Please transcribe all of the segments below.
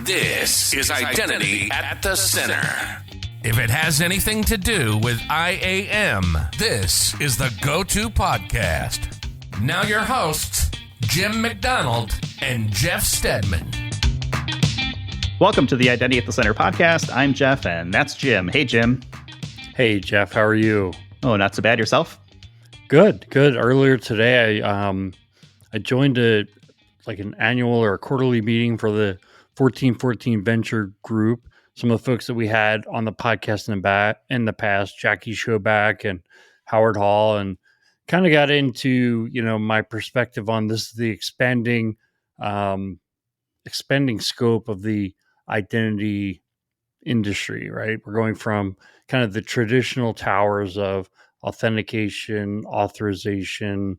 This is Identity at the Center. If it has anything to do with IAM, this is the go-to podcast. Now your hosts, Jim McDonald and Jeff Stedman. Welcome to the Identity at the Center podcast. I'm Jeff, and that's Jim. Hey, Jim. Hey, Jeff. How are you? Oh, not so bad. Yourself? Good. Earlier today, I joined an annual or a quarterly meeting for the 1414 Venture Group. Some of the folks that we had on the podcast in the past, Jackie Schoback and Howard Hall, and kind of got into, my perspective on this, the expanding scope of the identity industry, right? We're going from kind of the traditional towers of authentication, authorization,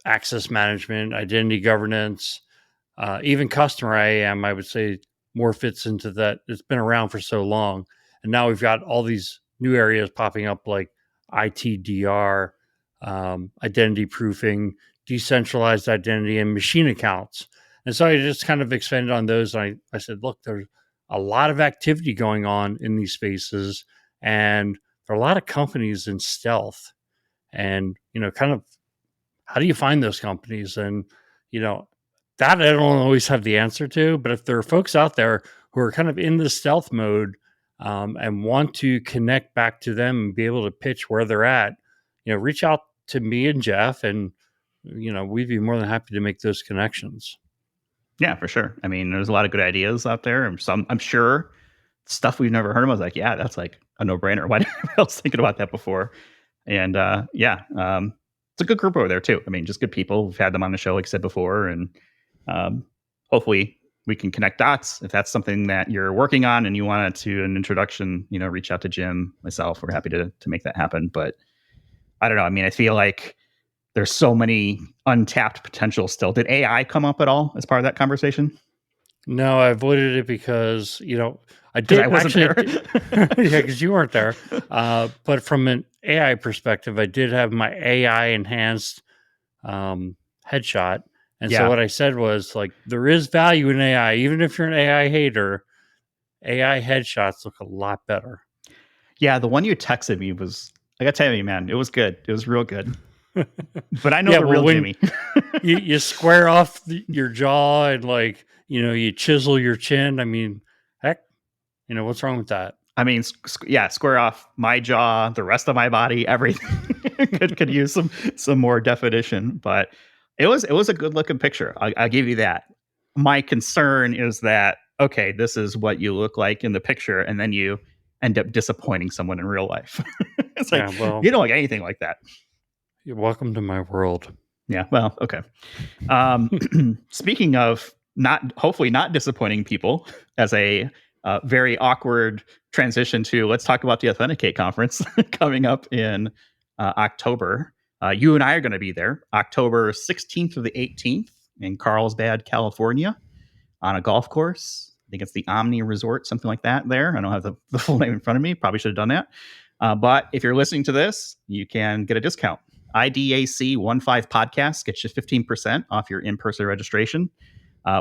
access management, identity governance, even customer IAM, I would say more fits into that. It's been around for so long. And now we've got all these new areas popping up like ITDR, identity proofing, decentralized identity, and machine accounts. And so I just kind of expanded on those. And I said, look, there's a lot of activity going on in these spaces. And there are a lot of companies in stealth. And, kind of how do you find those companies? And, that I don't always have the answer to. But if there are folks out there who are kind of in the stealth mode and want to connect back to them and be able to pitch where they're at, reach out to me and Jeff, and, we'd be more than happy to make those connections. Yeah, for sure. I mean, there's a lot of good ideas out there. And some, I'm sure, stuff we've never heard of. I was like, yeah, that's like a no-brainer. Why didn't I was thinking about that before? And it's a good group over there too. I mean, just good people. We've had them on the show, like I said before, and hopefully we can connect dots. If that's something that you're working on and you want to an introduction, reach out to Jim, myself. We're happy to make that happen. But I don't know. I mean, I feel like there's so many untapped potential still. Did AI come up at all as part of that conversation? No, I avoided it because, I did. I wasn't there. Yeah, because you weren't there. But from an AI perspective, I did have my AI enhanced headshot. And so what I said was, like, there is value in AI. Even if you're an AI hater, AI headshots look a lot better. Yeah, the one you texted me was, I got to tell you, man, it was good. It was real good. But I know the real Jimmy. you square off your jaw and, you chisel your chin. I mean, heck, what's wrong with that? I mean, square off my jaw, the rest of my body, everything could use some more definition. But it was a good looking picture. I'll give you that. My concern is that, okay, this is what you look like in the picture, and then you end up disappointing someone in real life. It's like, you don't look anything like that. You're welcome to my world. Yeah, well, okay. Speaking of hopefully not disappointing people, as a very awkward transition to, let's talk about the Authenticate conference coming up in October. You and I are going to be there October 16th through the 18th in Carlsbad, California, on a golf course. I think it's the Omni Resort, something like that there. I don't have the full name in front of me. Probably should have done that. But if you're listening to this, you can get a discount. IDAC 15 podcast gets you 15% off your in-person registration.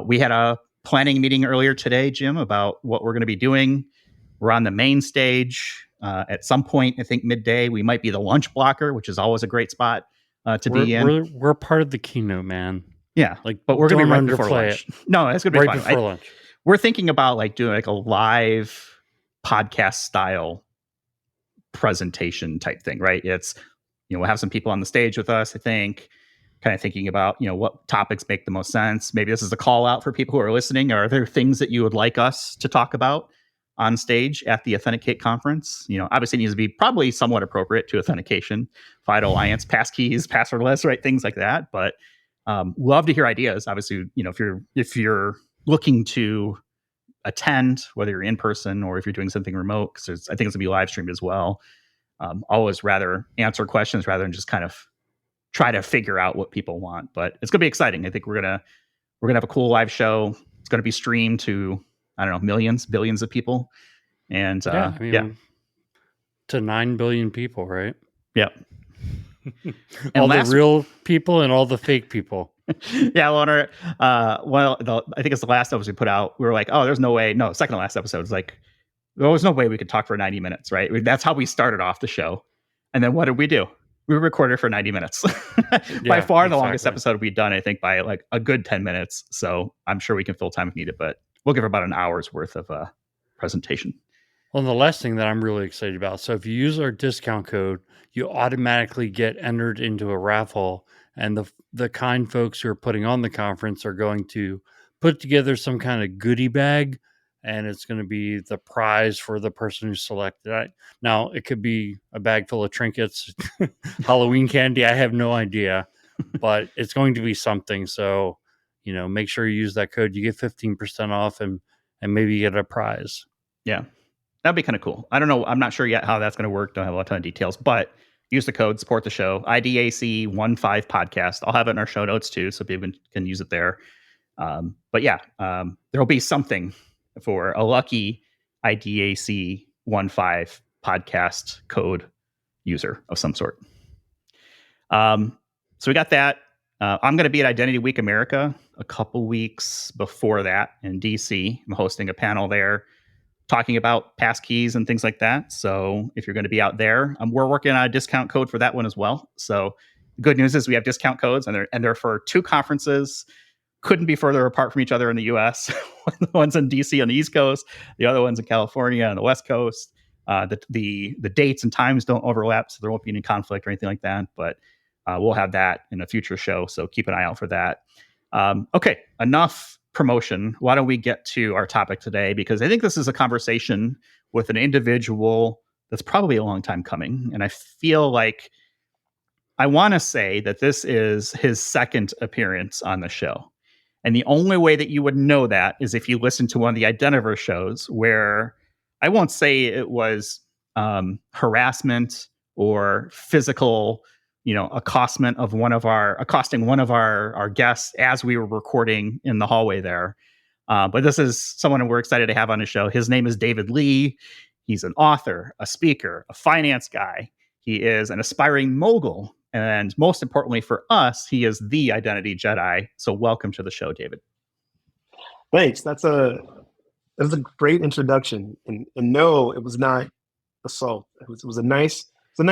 We had a planning meeting earlier today, Jim, about what we're going to be doing. We're on the main stage. At some point, I think midday, we might be the lunch blocker, which is always a great spot to be in. We're part of the keynote, man. Yeah, but we're going to be right before lunch. No, it's going to be right before lunch. We're thinking about doing a live podcast style presentation type thing, right? It's, we'll have some people on the stage with us, I think, kind of thinking about, what topics make the most sense. Maybe this is a call out for people who are listening. Are there things that you would like us to talk about on stage at the Authenticate conference? Obviously it needs to be probably somewhat appropriate to authentication, FIDO Alliance, passkeys, passwordless, right? Things like that. But love to hear ideas. Obviously, if you're looking to attend, whether you're in person or if you're doing something remote, because I think it's gonna be live streamed as well. Always rather answer questions rather than just kind of try to figure out what people want. But it's gonna be exciting. I think we're gonna have a cool live show. It's gonna be streamed to, I don't know, millions, billions of people. And to 9 billion people, right? Yep. All the real people and all the fake people. Yeah, Loner. I think it's the last episode we put out. We were like, oh, there's no way. No, second to last episode. It's like, there was no way we could talk for 90 minutes, right? That's how we started off the show. And then what did we do? We recorded for 90 minutes. By far the longest episode we've done, I think, by like a good 10 minutes. So I'm sure we can fill time if needed, but we'll give about an hour's worth of presentation. Well, the last thing that I'm really excited about, so if you use our discount code, you automatically get entered into a raffle, and the kind folks who are putting on the conference are going to put together some kind of goodie bag, and it's going to be the prize for the person who's selected. Now, it could be a bag full of trinkets, Halloween candy, I have no idea, but it's going to be something. So, make sure you use that code. You get 15% off and maybe you get a prize. Yeah. That'd be kind of cool. I don't know. I'm not sure yet how that's going to work. Don't have a ton of details, but use the code, support the show, IDAC 15 podcast. I'll have it in our show notes too, so people can use it there. But yeah, there'll be something for a lucky IDAC 15 podcast code user of some sort. So we got that. I'm going to be at Identity Week America a couple weeks before that in DC. I'm hosting a panel there, talking about passkeys and things like that. So if you're going to be out there, we're working on a discount code for that one as well. So the good news is we have discount codes, and they're for two conferences. Couldn't be further apart from each other in the US. The one's in DC on the East Coast, the other one's in California on the West Coast. The dates and times don't overlap, so there won't be any conflict or anything like that. But we'll have that in a future show, so keep an eye out for that. Okay, enough promotion. Why don't we get to our topic today? Because I think this is a conversation with an individual that's probably a long time coming. And I feel like I want to say that this is his second appearance on the show. And the only way that you would know that is if you listen to one of the Identiverse shows, where I won't say it was harassment or physical accosting one of our guests as we were recording in the hallway there. But this is someone we're excited to have on the show. His name is David Lee. He's an author, a speaker, a finance guy. He is an aspiring mogul. And most importantly for us, he is the Identity Jedi. So welcome to the show, David. Thanks. That was a great introduction. And no, it was not assault. It was a nice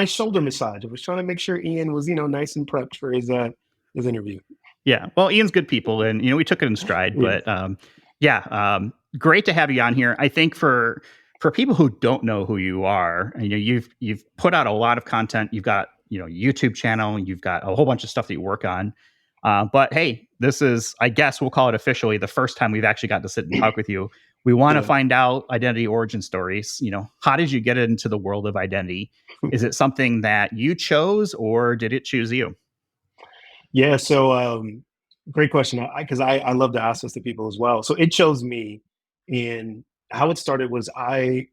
shoulder massage. I was trying to make sure Ian was, nice and prepped for his interview. Yeah. Well, Ian's good people, and we took it in stride. But great to have you on here. I think for people who don't know who you are, you've put out a lot of content. You've got YouTube channel. You've got a whole bunch of stuff that you work on. But hey, this is, I guess we'll call it officially, the first time we've actually got to sit and talk with you. We want to find out identity origin stories. How did you get into the world of identity? Is it something that you chose, or did it choose you? Yeah. So great question. Because I love to ask this to people as well. So it chose me. And how it started was I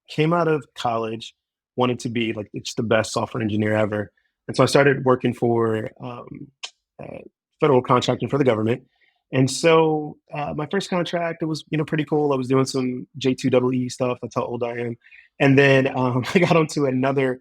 came out of college, wanted to be like just the best software engineer ever. And so I started working for federal contracting for the government. And so my first contract, it was pretty cool. I was doing some J2EE stuff. That's how old I am. And then I got onto another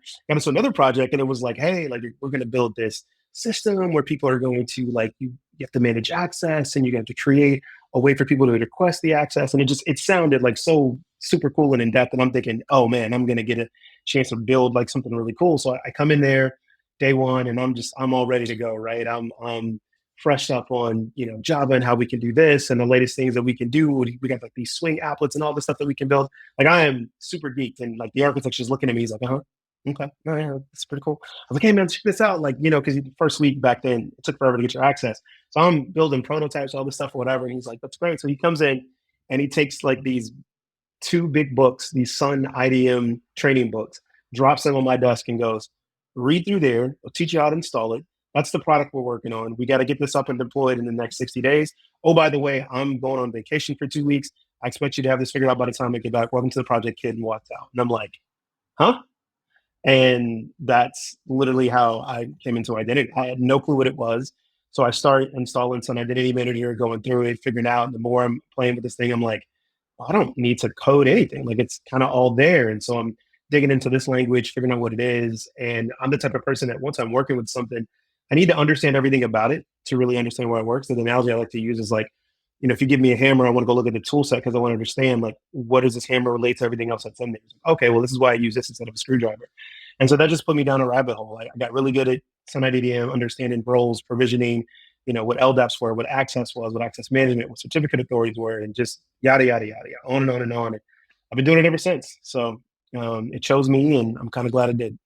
project, and it was like, hey, like we're going to build this system where people are going to you have to manage access, and you have to create a way for people to request the access. And it sounded like so super cool and in depth. And I'm thinking, oh man, I'm going to get a chance to build like something really cool. So I come in there day one, and I'm all ready to go. Right. I'm fresh up on Java and how we can do this and the latest things that we can do. We got like these swing applets and all the stuff that we can build. Like I am super geeked, and like the architect's just looking at me. He's like, okay, oh yeah, that's pretty cool. I was like, hey man, check this out. Like because the first week back then it took forever to get your access. So I'm building prototypes, all this stuff or whatever. And he's like, that's great. So he comes in and he takes like these two big books, these Sun IDM training books, drops them on my desk and goes, read through there. I'll teach you how to install it. That's the product we're working on. We got to get this up and deployed in the next 60 days. Oh, by the way, I'm going on vacation for 2 weeks. I expect you to have this figured out by the time I get back. Welcome to the project, kid, and walked out. And I'm like, huh? And that's literally how I came into identity. I had no clue what it was. So I started installing some identity manager, going through it, figuring out. And the more I'm playing with this thing, I'm like, I don't need to code anything. Like it's kind of all there. And so I'm digging into this language, figuring out what it is. And I'm the type of person that once I'm working with something, I need to understand everything about it to really understand why it works. And the analogy I like to use is like, if you give me a hammer, I want to go look at the tool set because I want to understand like what does this hammer relate to everything else that's in there. Okay, well, this is why I use this instead of a screwdriver. And so that just put me down a rabbit hole. I got really good at some ITDM, understanding roles, provisioning, what LDAPs were, what access was, what access management, what certificate authorities were, and just yada, yada, yada, yada, on and on and on. And I've been doing it ever since. So it chose me, and I'm kind of glad it did.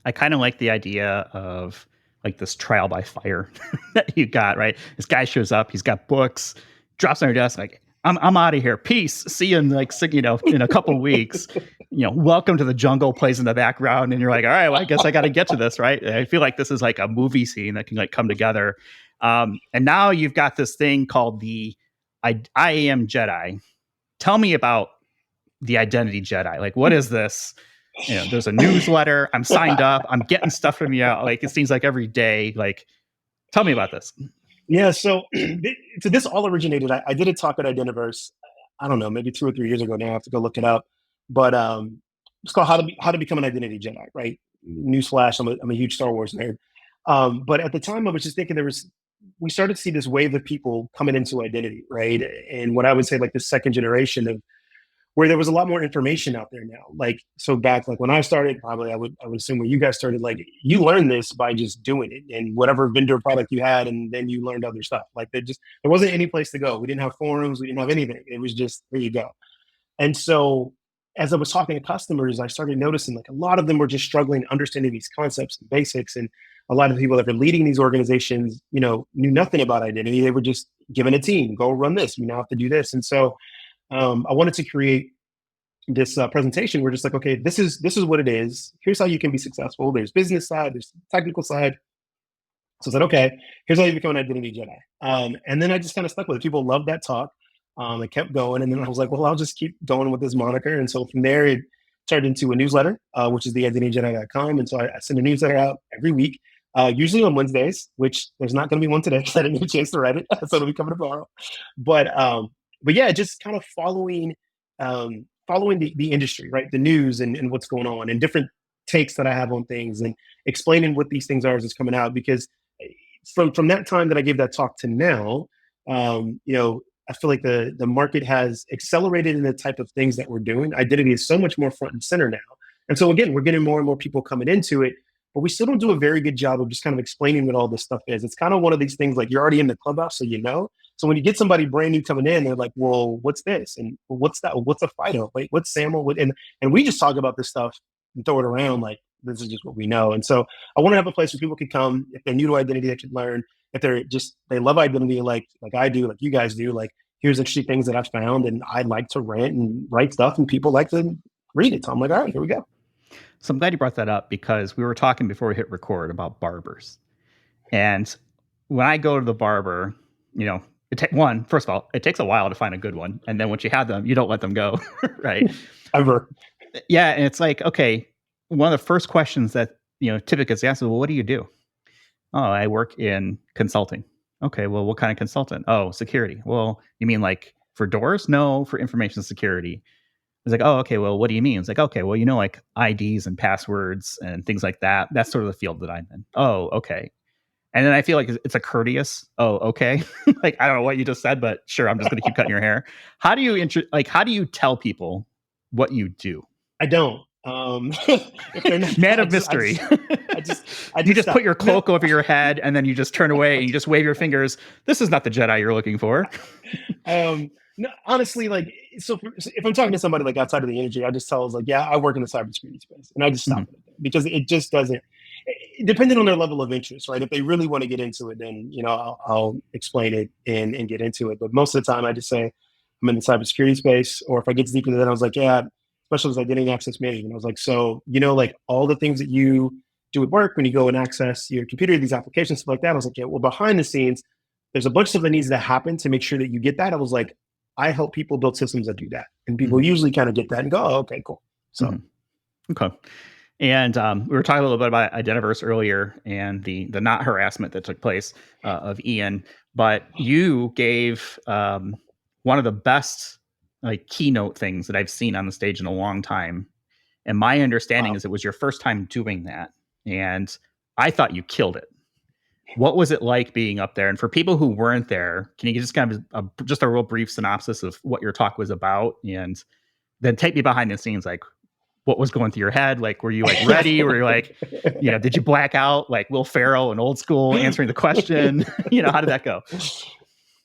I kind of like the idea of like this trial by fire that you got, right? This guy shows up, he's got books, drops on your desk, like, I'm out of here. Peace. See you in like, in a couple weeks. Welcome to the Jungle plays in the background. And you're like, all right, well, I guess I got to get to this, right? I feel like this is like a movie scene that can like come together. And now you've got this thing called the IAM Jedi. Tell me about the Identity Jedi. Like, what is this? There's a newsletter. I'm signed up. I'm getting stuff from you. Like, it seems like every day. Like, tell me about this. Yeah. So this all originated. I did a talk at Identiverse. I don't know, maybe 2 or 3 years ago now. I have to go look it up. But it's called How to Become an Identity Jedi. Right. Newsflash. I'm a huge Star Wars nerd. But at the time, I was just thinking we started to see this wave of people coming into identity, right? And what I would say, like the second generation of where there was a lot more information out there now. Like, so back, like when I started, probably I would assume when you guys started, like you learned this by just doing it and whatever vendor product you had, and then you learned other stuff. Like there wasn't any place to go. We didn't have forums. We didn't have anything. It was just, there you go. And so as I was talking to customers, I started noticing like a lot of them were just struggling understanding these concepts and basics. And a lot of the people that were leading these organizations, knew nothing about identity. They were just given a team, go run this, you now have to do this. And so I wanted to create this presentation. We're just like, okay, this is what it is. Here's how you can be successful. There's business side, there's technical side. So I said, okay, here's how you become an Identity Jedi. And then I just kind of stuck with it. People loved that talk. It kept going. And then I was like, well, I'll just keep going with this moniker. And so from there, it turned into a newsletter, which is the identityjedi.com. And so I send a newsletter out every week, usually on Wednesdays, which there's not going to be one today because I didn't get a chance to write it. So it'll be coming tomorrow. But yeah, just kind of following the industry, right? The news and what's going on and different takes that I have on things and explaining what these things are as it's coming out. Because from that time that I gave that talk to now, I feel like the market has accelerated in the type of things that we're doing. Identity is so much more front and center now. And so again, we're getting more and more people coming into it, but we still don't do a very good job of just kind of explaining what all this stuff is. It's kind of one of these things like you're already in the clubhouse, so So when you get somebody brand new coming in, they're like, well, what's this? And what's that? What's a FIDO? Wait, what's SAML? And we just talk about this stuff and throw it around like this is just what we know. And so I want to have a place where people can come. If they're new to identity, they can learn. If they love identity like I do, like you guys do, like here's interesting things that I've found. And I like to rant and write stuff and people like to read it. So I'm like, all right, here we go. So I'm glad you brought that up because we were talking before we hit record about barbers. And when I go to the barber, first of all, it takes a while to find a good one. And then once you have them, you don't let them go, right? Ever. Yeah. And it's like, okay, one of the first questions that, typically gets asked is, well, what do you do? Oh, I work in consulting. Okay, well, what kind of consultant? Oh, security. Well, you mean like for doors? No, for information security. It's like, oh, okay, well, what do you mean? It's like, okay, well, like IDs and passwords and things like that. That's sort of the field that I'm in. Oh, okay. And then I feel like it's a courteous, oh, okay. Like, I don't know what you just said, but sure, I'm just going to keep cutting your hair. How do you tell people what you do? I don't. Man of mystery. You just put your cloak over your head and then you just turn away and you just wave your fingers. This is not the Jedi you're looking for. No, honestly, like, so if I'm talking to somebody like outside of the industry, I just tell us like, yeah, I work in the cybersecurity space, and I just stop it because it just doesn't. Depending on their level of interest, right? If they really want to get into it, then I'll explain it and get into it. But most of the time, I just say I'm in the cybersecurity space, or if I get deeper into that, I was like, yeah, especially as identity and access management. I was like, so like all the things that you do at work when you go and access your computer, these applications, stuff like that. I was like, yeah, well, behind the scenes, there's a bunch of stuff that needs to happen to make sure that you get that. I was like, I help people build systems that do that. And people usually kind of get that and go, oh, okay, cool. So, okay. And we were talking a little bit about Identiverse earlier and the not harassment that took place of Ian, but you gave one of the best like keynote things that I've seen on the stage in a long time. And my understanding is it was your first time doing that. And I thought you killed it. What was it like being up there? And for people who weren't there, can you just kind of just a real brief synopsis of what your talk was about, and then take me behind the scenes, like what was going through your head? Like, were you like ready? Were you like, did you black out like Will Ferrell in Old School answering the question? How did that go?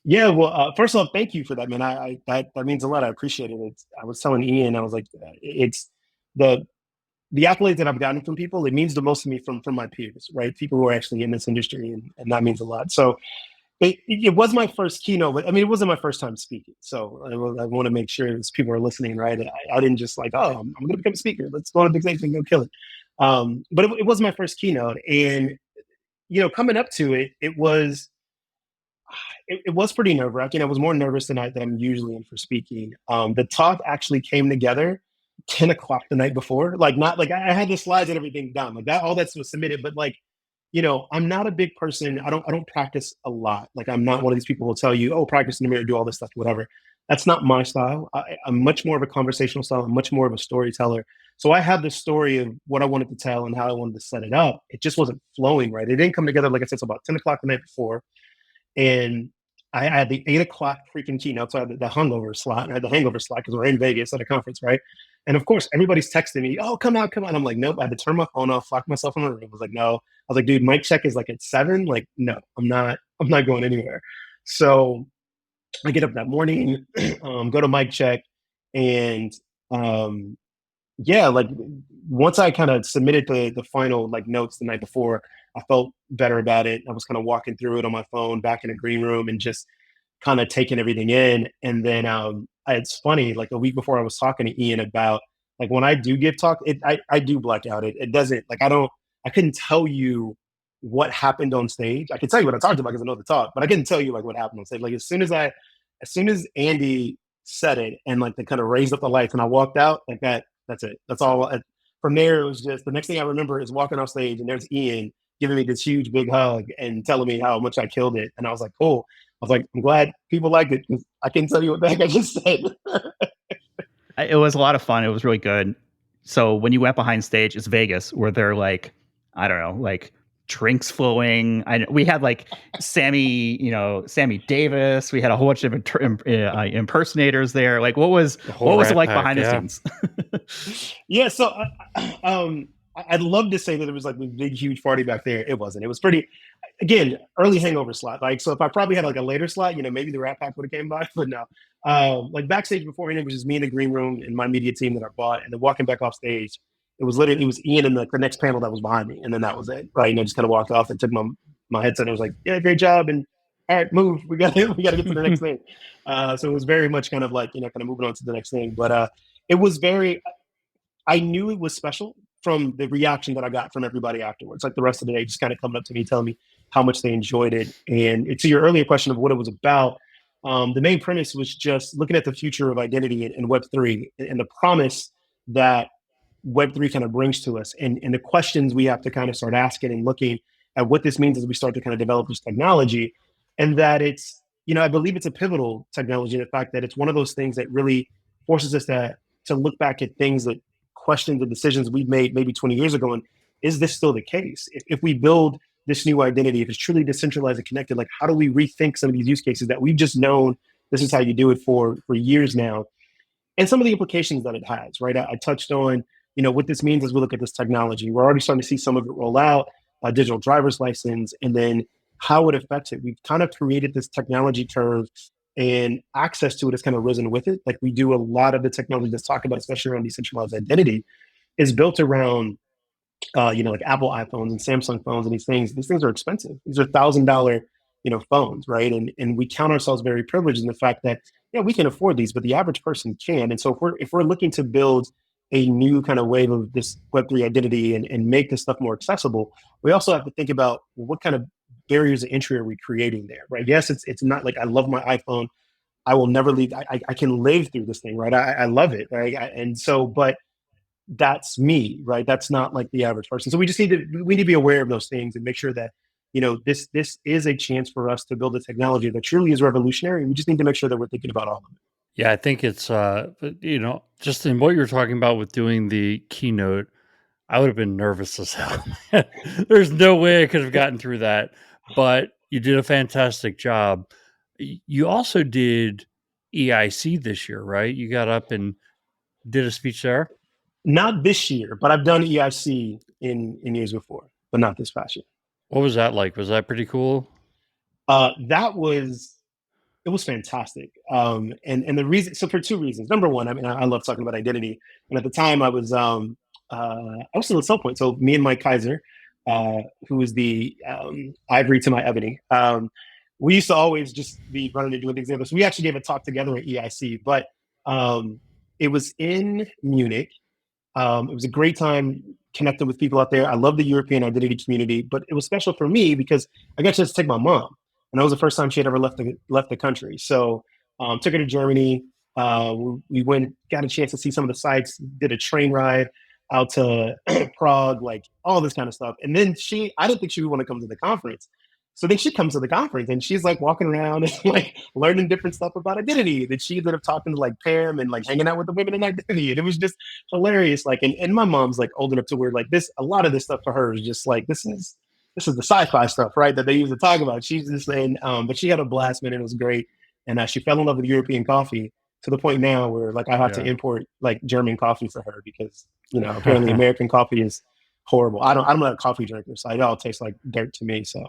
Yeah, well, first of all, thank you for that, man. That means a lot. I appreciate it. I was telling Ian, I was like, it's the accolades that I've gotten from people. It means the most to me from my peers, right? People who are actually in this industry, and that means a lot. So it was my first keynote, but I mean, it wasn't my first time speaking. So I want to make sure as people are listening, right? I didn't just like, oh, I'm going to become a speaker. Let's go on a big stage and go kill it. But it was my first keynote, and coming up to it, it was pretty nerve wracking. I was more nervous than I'm usually in for speaking. The talk actually came together 10 o'clock the night before. Like, not like I had the slides and everything done, like that, all that was submitted. But like, I'm not a big person. I don't practice a lot. Like, I'm not one of these people who will tell you, oh, practice in the mirror, do all this stuff, whatever. That's not my style. I'm much more of a conversational style. I'm much more of a storyteller. So I had this story of what I wanted to tell and how I wanted to set it up. It just wasn't flowing right. It didn't come together, like I said, so about 10 o'clock the night before. And I had the 8 o'clock freaking keynote. So I had the hungover slot, and I had the hangover slot because we're in Vegas at a conference, right? And of course, everybody's texting me, oh, come out. I'm like, nope. I had to turn my phone off, lock myself in the room. I was like, no. I was like, dude, mic check is like at 7. Like, no, I'm not going anywhere. So I get up that morning, go to mic check, and like once I kind of submitted the final like notes the night before, I felt better about it. I was kind of walking through it on my phone back in the green room and just kind of taking everything in. And then it's funny, like a week before I was talking to Ian about like when I do give talk, I do black out. It doesn't like I couldn't tell you what happened on stage. I can tell you what I talked about because I know the talk, but I couldn't tell you like what happened on stage. Like as soon as Andy said it and like they kind of raised up the lights and I walked out, like that's it. That's all. From there, it was just the next thing I remember is walking off stage and there's Ian giving me this huge big hug and telling me how much I killed it. And I was like, cool. I was like, I'm glad people liked it because I can't tell you what the heck I just said. It was a lot of fun. It was really good. So when you went behind stage, it's Vegas, where they're like, I don't know, like drinks flowing. We had like Sammy Davis. We had a whole bunch of impersonators there. Like, what was it like behind the scenes? Yeah, so I'd love to say that it was like a big, huge party back there. It wasn't. It was pretty, again, early hangover slot. Like, so if I probably had like a later slot, maybe the Rat Pack would have came by, but no. Like backstage before it was just me in the green room and my media team that I bought, and then walking back off stage, it was Ian and the next panel that was behind me, and then that was it. Right, just kind of walked off and took my headset. And I was like, yeah, great job, and all right, move. We got to get to the next thing. So it was very much kind of like kind of moving on to the next thing. But it was very. I knew it was special from the reaction that I got from everybody afterwards. Like the rest of the day, just kind of coming up to me, telling me how much they enjoyed it. And to your earlier question of what it was about, the main premise was just looking at the future of identity in Web3 and the promise that Web3 kind of brings to us, and the questions we have to kind of start asking and looking at what this means as we start to kind of develop this technology. And that it's, I believe it's a pivotal technology, the fact that it's one of those things that really forces us to look back at things that question the decisions we made maybe 20 years ago. And is this still the case? If we build this new identity, if it's truly decentralized and connected, like how do we rethink some of these use cases that we've just known this is how you do it for years now? And some of the implications that it has, right? I touched on, what this means as we look at this technology. We're already starting to see some of it roll out, a digital driver's license, and then how it affects it. We've kind of created this technology curve, and access to it has kind of risen with it. Like we do a lot of the technology that's talked about, especially around decentralized identity, is built around, like Apple iPhones and Samsung phones and these things. These things are expensive. These are $1,000, phones, right? And we count ourselves very privileged in the fact that, we can afford these, but the average person can. And so if we're looking to build a new kind of wave of this Web3 identity and make this stuff more accessible, we also have to think about what kind of barriers of entry are we creating there, right? Yes, it's not like I love my iPhone. I will never leave. I can live through this thing, right? I love it, right? But that's me, right? That's not like the average person. So we need to be aware of those things and make sure that, this is a chance for us to build a technology that truly is revolutionary. We just need to make sure that we're thinking about all of it. Yeah, I think it's, just in what you're talking about with doing the keynote, I would have been nervous as hell. There's no way I could have gotten through that. but you did a fantastic job. You also did EIC this year, right? You got up and did a speech there. Not this year, but I've done EIC in years before, but not this past year. What was that like? Was that pretty cool? It was fantastic. And the reason, so for two reasons. Number one, I mean, I love talking about identity. And at the time I was still at Cell Point. So me and Mike Kaiser, who was the ivory to my ebony, we used to always just be running and doing things together. So we actually gave a talk together at EIC, but it was in Munich. It was a great time connecting with people out there. I love the European identity community, but it was special for me because I got to just take my mom. And that was the first time she had ever left the country. So took her to Germany. We went, got a chance to see some of the sites, did a train ride out to Prague, like all this kind of stuff. And then I didn't think she would want to come to the conference. So then she comes to the conference and she's like walking around and like learning different stuff about identity. Then she ended up talking to like Pam and like hanging out with the women in identity. And it was just hilarious. Like, and my mom's like old enough to where like a lot of this stuff for her is just like, this is the sci-fi stuff, right? That they used to talk about. She's just saying, but she had a blast, man. It was great. And she fell in love with European coffee to the point now where like I have to import like German coffee for her because, apparently American coffee is horrible. I'm not a coffee drinker, so it all tastes like dirt to me. So.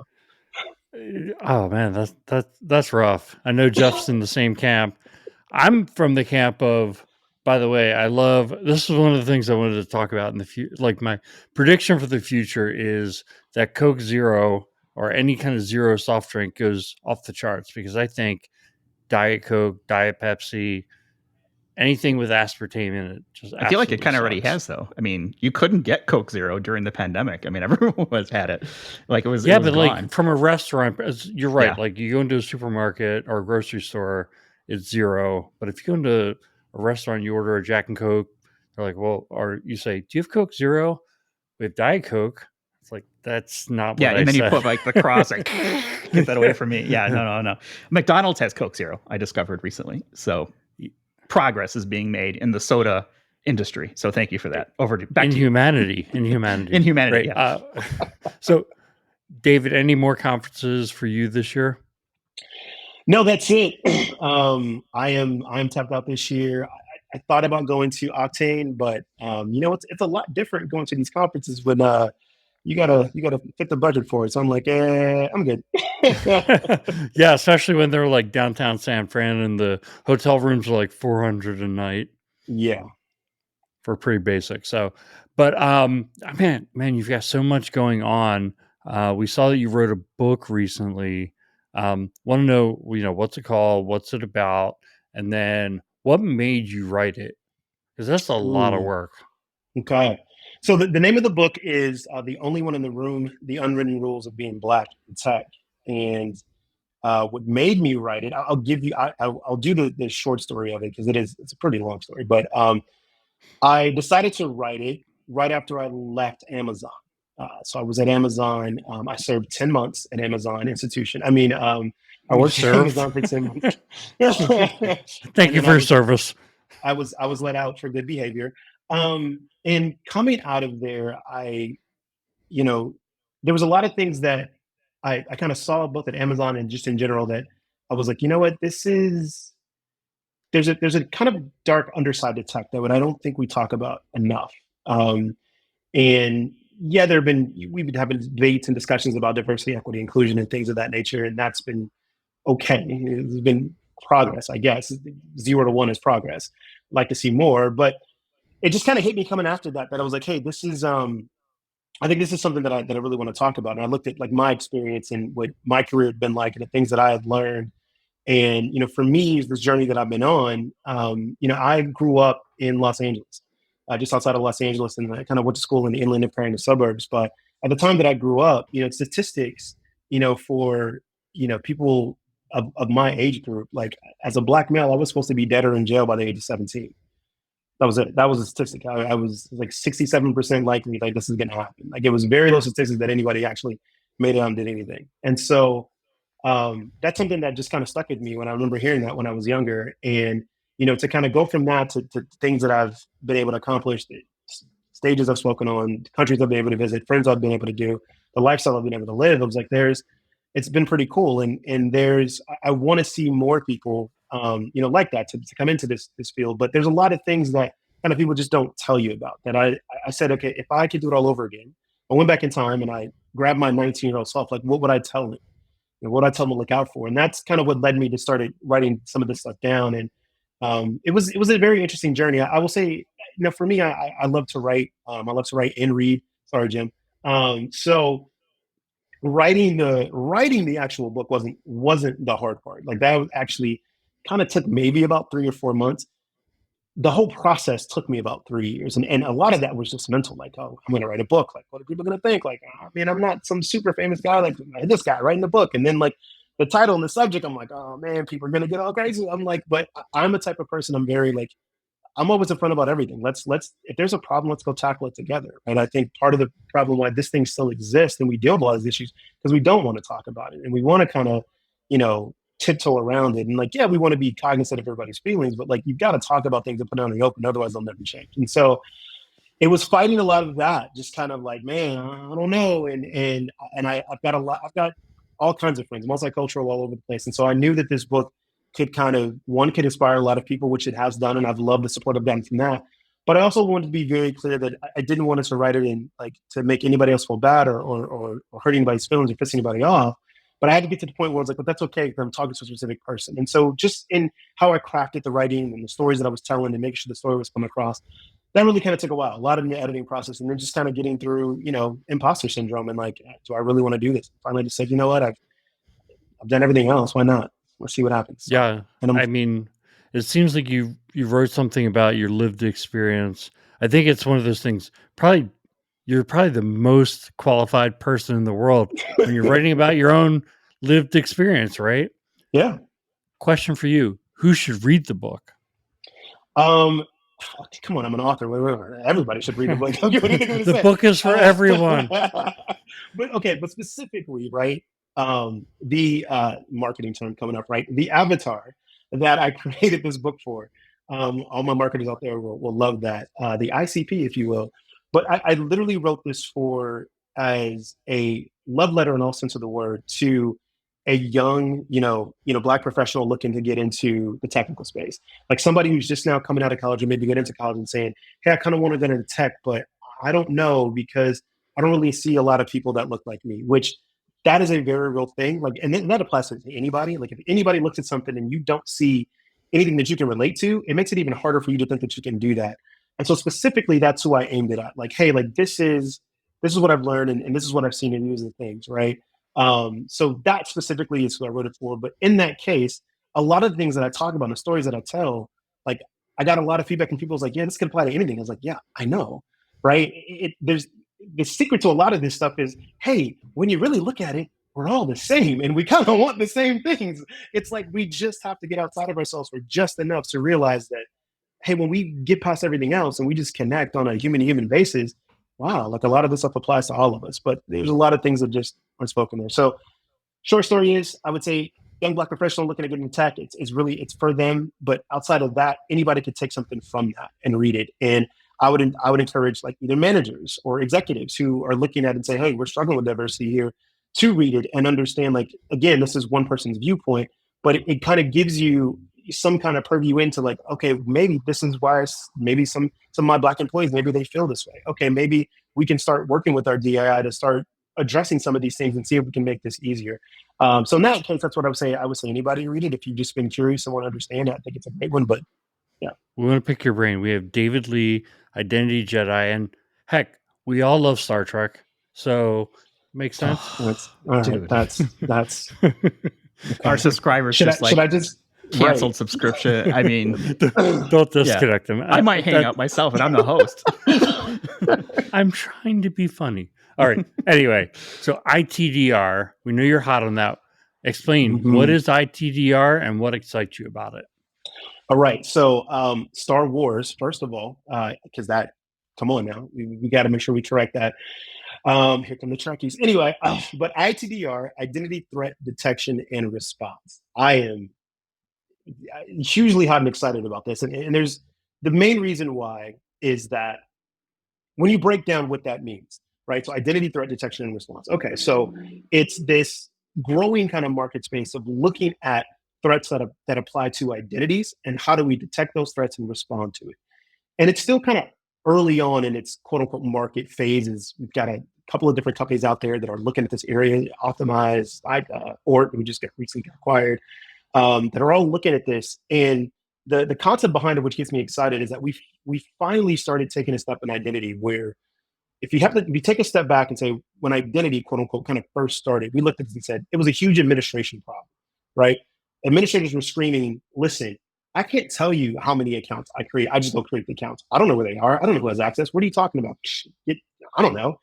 Oh man, that's rough. I know Jeff's in the same camp. I'm from the camp of, by the way, this is one of the things I wanted to talk about in the future. Like my prediction for the future is that Coke Zero or any kind of zero soft drink goes off the charts because I think Diet Coke, Diet Pepsi, anything with aspartame in it, I feel like it kind of already has, though. I mean, you couldn't get Coke Zero during the pandemic. I mean, everyone had it. Like it was but gone. like from a restaurant, you're right. Yeah. Like you go into a supermarket or a grocery store, it's zero. But if you go into a restaurant, you order a Jack and Coke, they're like, well, or you say, do you have Coke Zero? We have Diet Coke. It's like, that's not what I and then said. you put like the cross, like, get that away from me. Yeah, no. McDonald's has Coke Zero, I discovered recently. So progress is being made in the soda industry. So thank you for that. Back to humanity. In humanity, right. Yeah. So, David, any more conferences for you this year? No, that's it. I am tapped out this year. I thought about going to Octane, but it's a lot different going to these conferences when you gotta fit the budget for it. So I'm like, I'm good. Yeah, especially when they're like downtown San Fran and the hotel rooms are like $400 a night. Yeah, for pretty basic. So, but man, you've got so much going on. We saw that you wrote a book recently. Want to know, what's it called? What's it about? And then what made you write it? Because that's a lot of work. Okay. So the name of the book is The Only One in the Room, The Unwritten Rules of Being Black in Tech. And what made me write it, I'll give you, I'll do the short story of it because it's a pretty long story. But I decided to write it right after I left Amazon. So I was at Amazon. I served 10 months at Amazon institution. I mean, I worked at Amazon for 10 months. Thank you for your service. I was let out for good behavior. And coming out of there, there was a lot of things that I kind of saw both at Amazon and just in general that I was like, you know what, there's a kind of dark underside to tech that I don't think we talk about enough. And yeah, we've been having debates and discussions about diversity, equity, inclusion, and things of that nature, and that's been okay. It's been progress, I guess. 0 to 1 is progress. I'd like to see more, but it just kind of hit me coming after that I was like, hey, this is I think this is something that I really want to talk about. And I looked at like my experience and what my career had been like and the things that I had learned. And for me, this journey that I've been on, I grew up in Los Angeles, just outside of Los Angeles, and I kind of went to school in the inland Empire suburbs. But at the time that I grew up, statistics, for people of my age group, like as a Black male, I was supposed to be dead or in jail by the age of 17. That was it. That was a statistic. I was like 67% likely like this is going to happen. Like it was very low statistics that anybody actually made it out and did anything. And so that's something that just kind of stuck with me when I remember hearing that when I was younger. And, to kind of go from that to things that I've been able to accomplish, the stages I've spoken on, countries I've been able to visit, friends I've been able to do, the lifestyle I've been able to live. I was like, there's it's been pretty cool. And I want to see more people, like that to come into this field. But there's a lot of things that kind of people just don't tell you about that. I said, okay, if I could do it all over again, I went back in time and I grabbed my 19-year-old self. Like, what would I tell him? What would I tell him to look out for? And that's kind of what led me to started writing some of this stuff down. And it was a very interesting journey. I will say, for me, I love to write. I love to write and read. Sorry, Jim. So writing the actual book wasn't the hard part. Like, that was actually kind of took maybe about 3 or 4 months. The whole process took me about 3 years. And a lot of that was just mental. Like, oh, I'm going to write a book. Like, what are people going to think? Like, I mean, I'm not some super famous guy like this guy writing a book. And then, like, the title and the subject, I'm like, oh man, people are going to get all crazy. I'm like, but I'm a type of person, I'm very like, I'm always upfront about everything. Let's if there's a problem, let's go tackle it together. And I think part of the problem why this thing still exists and we deal with a lot of these issues because we don't want to talk about it and we want to kind of, tiptoe around it. And like, yeah, we want to be cognizant of everybody's feelings, but like, you've got to talk about things and put it on the open, otherwise they'll never change. And so it was fighting a lot of that, just kind of like, man, I don't know. And I've got all kinds of friends, multicultural all over the place. And so I knew that this book could could inspire a lot of people, which it has done. And I've loved the support I've gotten from that. But I also wanted to be very clear that I didn't want to write it in like to make anybody else feel bad or hurt anybody's feelings or piss anybody off. But I had to get to the point where I was like, but that's okay because I'm talking to a specific person. And so just in how I crafted the writing and the stories that I was telling and making sure the story was coming across, that really kind of took a while, a lot in the editing process. And then just kind of getting through, imposter syndrome and like, do I really want to do this? Finally just said, you know what, I've done everything else. Why not? Let's see what happens. Yeah. And I mean, it seems like you wrote something about your lived experience. I think it's one of those things, you're probably the most qualified person in the world when you're writing about your own lived experience, right? Yeah. Question for you. Who should read the book? Come on, I'm an author. Everybody should read the book. The book is for everyone. But specifically, right? The marketing term coming up, right? The avatar that I created this book for. All my marketers out there will love that. The ICP, if you will. But I literally wrote this as a love letter in all sense of the word to a young, Black professional looking to get into the technical space. Like somebody who's just now coming out of college or maybe get into college and saying, hey, I kind of want to get into tech, but I don't know because I don't really see a lot of people that look like me, which that is a very real thing. Like, and that applies to anybody. Like if anybody looks at something and you don't see anything that you can relate to, it makes it even harder for you to think that you can do that. And so specifically, that's who I aimed it at. Like, hey, like this is what I've learned and this is what I've seen in using things, right? So that specifically is who I wrote it for. But in that case, a lot of the things that I talk about, the stories that I tell, like I got a lot of feedback from people. Like, yeah, this can apply to anything. I was like, yeah, I know, right? There's the secret to a lot of this stuff is, hey, when you really look at it, we're all the same and we kind of want the same things. It's like we just have to get outside of ourselves for just enough to realize that, hey, when we get past everything else and we just connect on a human-to-human basis, wow, like a lot of this stuff applies to all of us. But there's a lot of things that just aren't spoken there. So short story is, I would say young Black professional looking to get into tech, it's for them. But outside of that, anybody could take something from that and read it. And I would encourage like either managers or executives who are looking at it and say, hey, we're struggling with diversity here, to read it and understand, like, again, this is one person's viewpoint, but it kind of gives you some kind of purview into like, okay, maybe this is why maybe some of my Black employees, maybe they feel this way. Okay, maybe we can start working with our DII to start addressing some of these things and see if we can make this easier. So in that case, that's what I would say. I would say anybody read it. If you've just been curious and want to understand it, I think it's a great one, but yeah. We want to pick your brain. We have David Lee, Identity Jedi, and heck, we all love Star Trek. So makes sense. Dude. That's our subscribers should I just canceled subscription. I mean, don't disconnect them. I might hang up myself and I'm the host. I'm trying to be funny. All right. Anyway, so ITDR, we know you're hot on that. Explain what is ITDR and what excites you about it. All right. So Star Wars, first of all, because come on now, we got to make sure we correct that. Here come the Trekkies. Anyway, but ITDR, Identity Threat Detection and Response. I am hugely hot and excited about this. And there's the main reason why is that when you break down what that means, right? So identity threat detection and response. Okay, so it's this growing kind of market space of looking at threats that apply to identities and how do we detect those threats and respond to it. And it's still kind of early on in its quote unquote market phases. We've got a couple of different companies out there that are looking at this area, Optimize, Ort, who just recently got acquired, that are all looking at this. And the concept behind it, which gets me excited, is that we finally started taking a step in identity where if you take a step back and say, when identity, quote unquote, kind of first started, we looked at this and said it was a huge administration problem, right? Administrators were screaming, listen, I can't tell you how many accounts I create. I just don't create the accounts. I don't know where they are. I don't know who has access. What are you talking about? I don't know.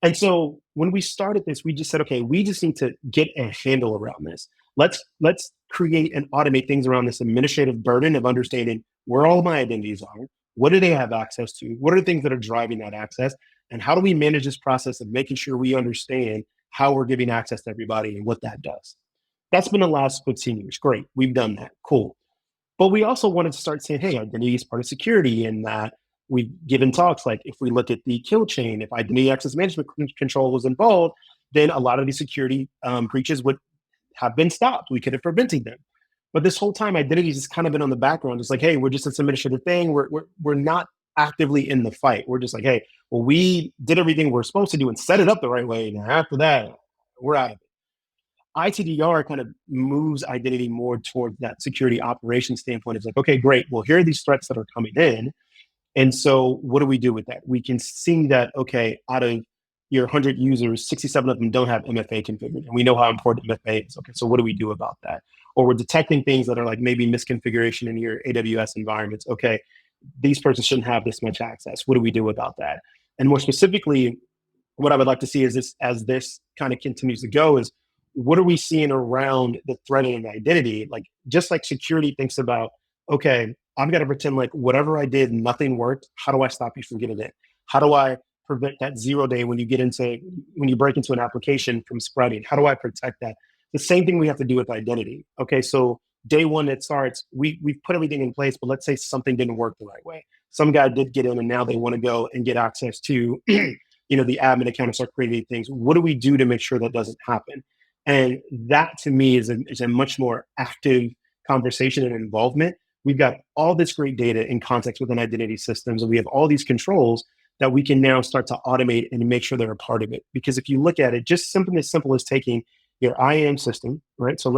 And so when we started this, we just said, okay, we just need to get a handle around this. Let's create and automate things around this administrative burden of understanding where all of my identities are. What do they have access to? What are the things that are driving that access? And how do we manage this process of making sure we understand how we're giving access to everybody and what that does? That's been the last 15 years. Great. We've done that. Cool. But we also wanted to start saying, hey, identity is part of security, and that we've given talks like if we look at the kill chain, if identity access management control was involved, then a lot of these security breaches would have been stopped. We could have prevented them. But this whole time, identity has just kind of been on the background. It's like, hey, we're just this administrative thing. We're not actively in the fight. We're just like, hey, well, we did everything we're supposed to do and set it up the right way. And after that, we're out of it. ITDR kind of moves identity more towards that security operations standpoint. It's like, okay, great. Well, here are these threats that are coming in. And so what do we do with that? We can see that, okay, out of your 100 users, 67 of them don't have MFA configured. And we know how important MFA is. Okay, so what do we do about that? Or we're detecting things that are like maybe misconfiguration in your AWS environments. Okay, these persons shouldn't have this much access. What do we do about that? And more specifically, what I would like to see is this, as this kind of continues to go, is what are we seeing around the threat and identity? Like, just like security thinks about, okay, I've got to pretend like whatever I did, nothing worked. How do I stop you from getting it? How do I prevent that 0 day when you break into an application from spreading? How do I protect that? The same thing we have to do with identity. Okay, so day one it starts, we've put everything in place, but let's say something didn't work the right way. Some guy did get in and now they want to go and get access to the admin account and start creating things. What do we do to make sure that doesn't happen? And that to me is a much more active conversation and involvement. We've got all this great data in context within identity systems, and we have all these controls that we can now start to automate and make sure they're a part of it. Because if you look at it, just something as simple as taking your IAM system, right? So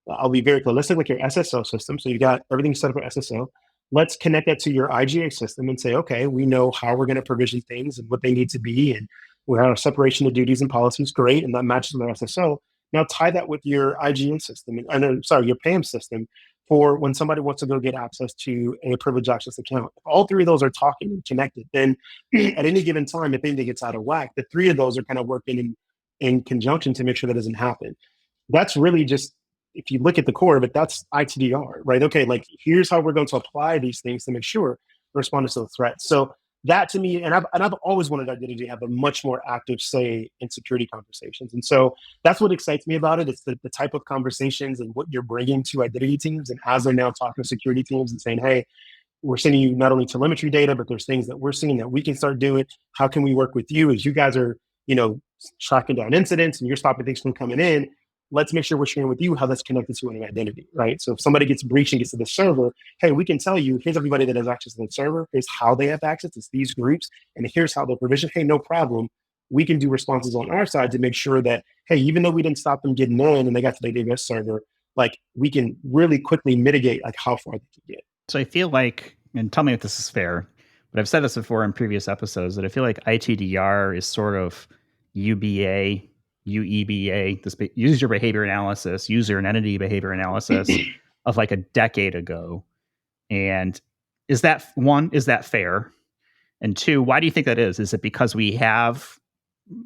I'll be very clear. Let's look like your SSO system. So you got everything set up for SSO. Let's connect that to your IGA system and say, okay, we know how we're going to provision things and what they need to be, and we have a separation of duties and policies. Great, and that matches with our SSO. Now tie that with your IGA system, your PAM system, for when somebody wants to go get access to a privileged access account. If all three of those are talking and connected, then at any given time, if anything gets out of whack, the three of those are kind of working in conjunction to make sure that doesn't happen. That's really just, if you look at the core of it, that's ITDR, right? Okay, like here's how we're going to apply these things to make sure we're responding to the threats. So that to me, and I've always wanted identity to have a much more active say in security conversations. And so that's what excites me about it. It's the type of conversations and what you're bringing to identity teams. And as they're now talking to security teams and saying, hey, we're sending you not only telemetry data, but there's things that we're seeing that we can start doing. How can we work with you as you guys are, tracking down incidents and you're stopping things from coming in? Let's make sure we're sharing with you how that's connected to an identity, right? So if somebody gets breached and gets to the server, hey, we can tell you, here's everybody that has access to the server, here's how they have access, it's these groups, and here's how they're provisioned. Hey, no problem. We can do responses on our side to make sure that, hey, even though we didn't stop them getting in and they got to the AWS server, like we can really quickly mitigate like how far they can get. So I feel like, and tell me if this is fair, but I've said this before in previous episodes, that I feel like ITDR is sort of UEBA, this user behavior analysis, user and entity behavior analysis of like a decade ago. And is that fair? And two, why do you think that is? Is it because we have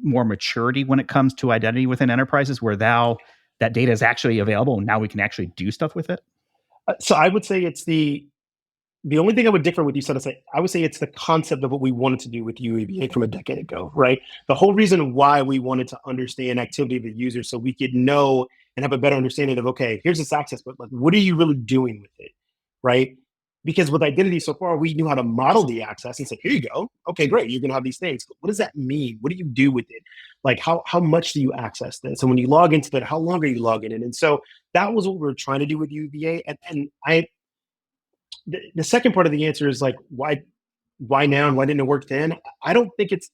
more maturity when it comes to identity within enterprises where now that data is actually available and now we can actually do stuff with it? So I would say it's the only thing I would differ with you, I would say it's the concept of what we wanted to do with UEBA from a decade ago, right? The whole reason why we wanted to understand activity of the user so we could know and have a better understanding of, okay, here's this access, but like, what are you really doing with it, right? Because with identity so far, we knew how to model the access and say, here you go. Okay, great. You're going to have these things. But what does that mean? What do you do with it? Like, how much do you access this? And when you log into that, how long are you logging in? And so that was what we were trying to do with UVA. The second part of the answer is like, why now and why didn't it work then? I don't think it's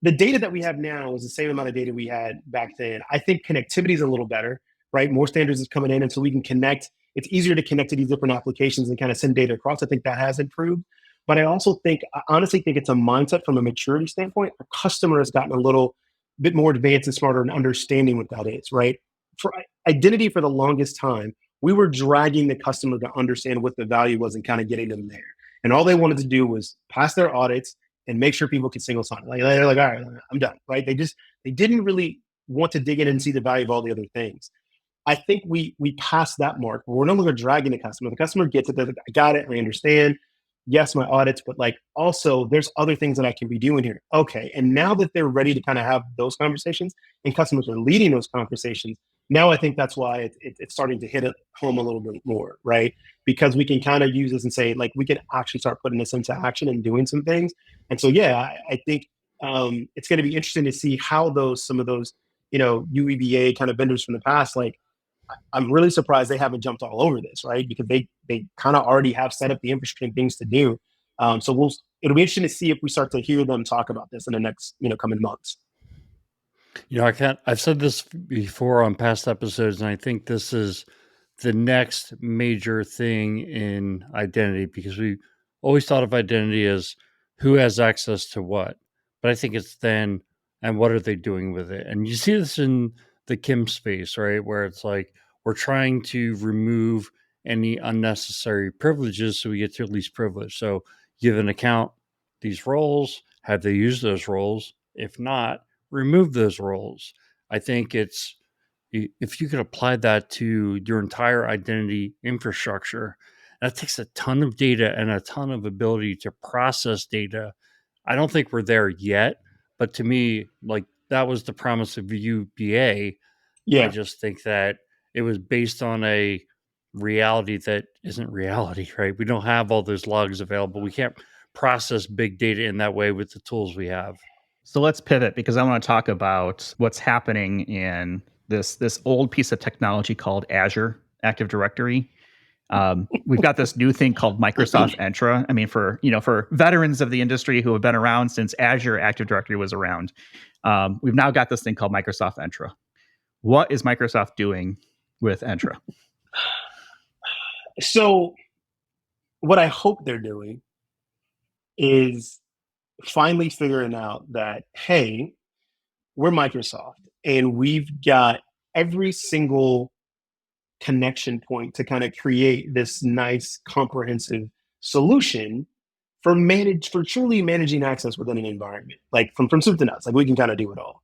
the data that we have now is the same amount of data we had back then. I think connectivity is a little better, right? More standards is coming in, and so we can connect. It's easier to connect to these different applications and kind of send data across. I think that has improved. But I honestly think it's a mindset from a maturity standpoint. Our customer has gotten a little bit more advanced and smarter in understanding what that is, right? For identity, for the longest time, we were dragging the customer to understand what the value was and kind of getting them there. And all they wanted to do was pass their audits and make sure people could single sign. Like they're like, all right, I'm done, right? They didn't really want to dig in and see the value of all the other things. I think we passed that mark. We're no longer dragging the customer. The customer gets it. They're like, I got it. I understand. Yes, my audits, but like also there's other things that I can be doing here. Okay. And now that they're ready to kind of have those conversations and customers are leading those conversations, now I think that's why it's starting to hit it home a little bit more, right? Because we can kind of use this and say, like, we can actually start putting this into action and doing some things. And so, yeah, I think it's going to be interesting to see how some of those, UEBA kind of vendors from the past, like, I'm really surprised they haven't jumped all over this, right? Because they kind of already have set up the infrastructure and things to do. So it'll be interesting to see if we start to hear them talk about this in the next, coming months. I've said this before on past episodes, and I think this is the next major thing in identity, because we always thought of identity as who has access to what, but I think it's then, and what are they doing with it? And you see this in the Kim space, right? Where it's like, we're trying to remove any unnecessary privileges so we get to least privilege. So give an account these roles, have they used those roles? If not, remove those roles. I think if you could apply that to your entire identity infrastructure, that takes a ton of data and a ton of ability to process data. I don't think we're there yet, but to me, like, that was the promise of UBA. Yeah. I just think that it was based on a reality that isn't reality, right? We don't have all those logs available. We can't process big data in that way with the tools we have. So let's pivot, because I want to talk about what's happening in this old piece of technology called Azure Active Directory. We've got this new thing called Microsoft Entra. I mean, for veterans of the industry who have been around since Azure Active Directory was around, we've now got this thing called Microsoft Entra. What is Microsoft doing with Entra? So what I hope they're doing is finally figuring out that, hey, we're Microsoft and we've got every single connection point to kind of create this nice comprehensive solution for truly managing access within an environment, like from soup to nuts. Like, we can kind of do it all.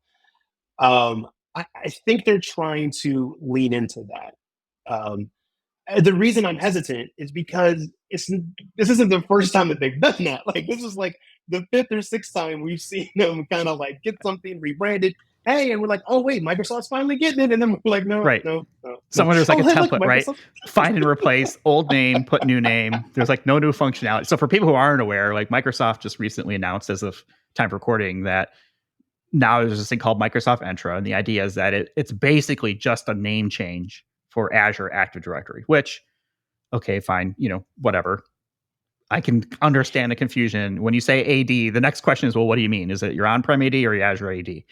I think they're trying to lean into that. The reason I'm hesitant is because this isn't the first time that they've done that. Like, this is like the fifth or sixth time we've seen them kind of like get something rebranded. Hey, and we're like, oh wait, Microsoft's finally getting it, and then we're like, no, right. no. Someone there's like a hey, template, look, right? Find and replace, old name, put new name. There's like no new functionality. So for people who aren't aware, like, Microsoft just recently announced, as of time of recording, that now there's this thing called Microsoft Entra, and the idea is that it's basically just a name change for Azure Active Directory, which, okay, fine, whatever. I can understand the confusion. When you say AD, the next question is, well, what do you mean? Is it your on-prem AD or your Azure AD?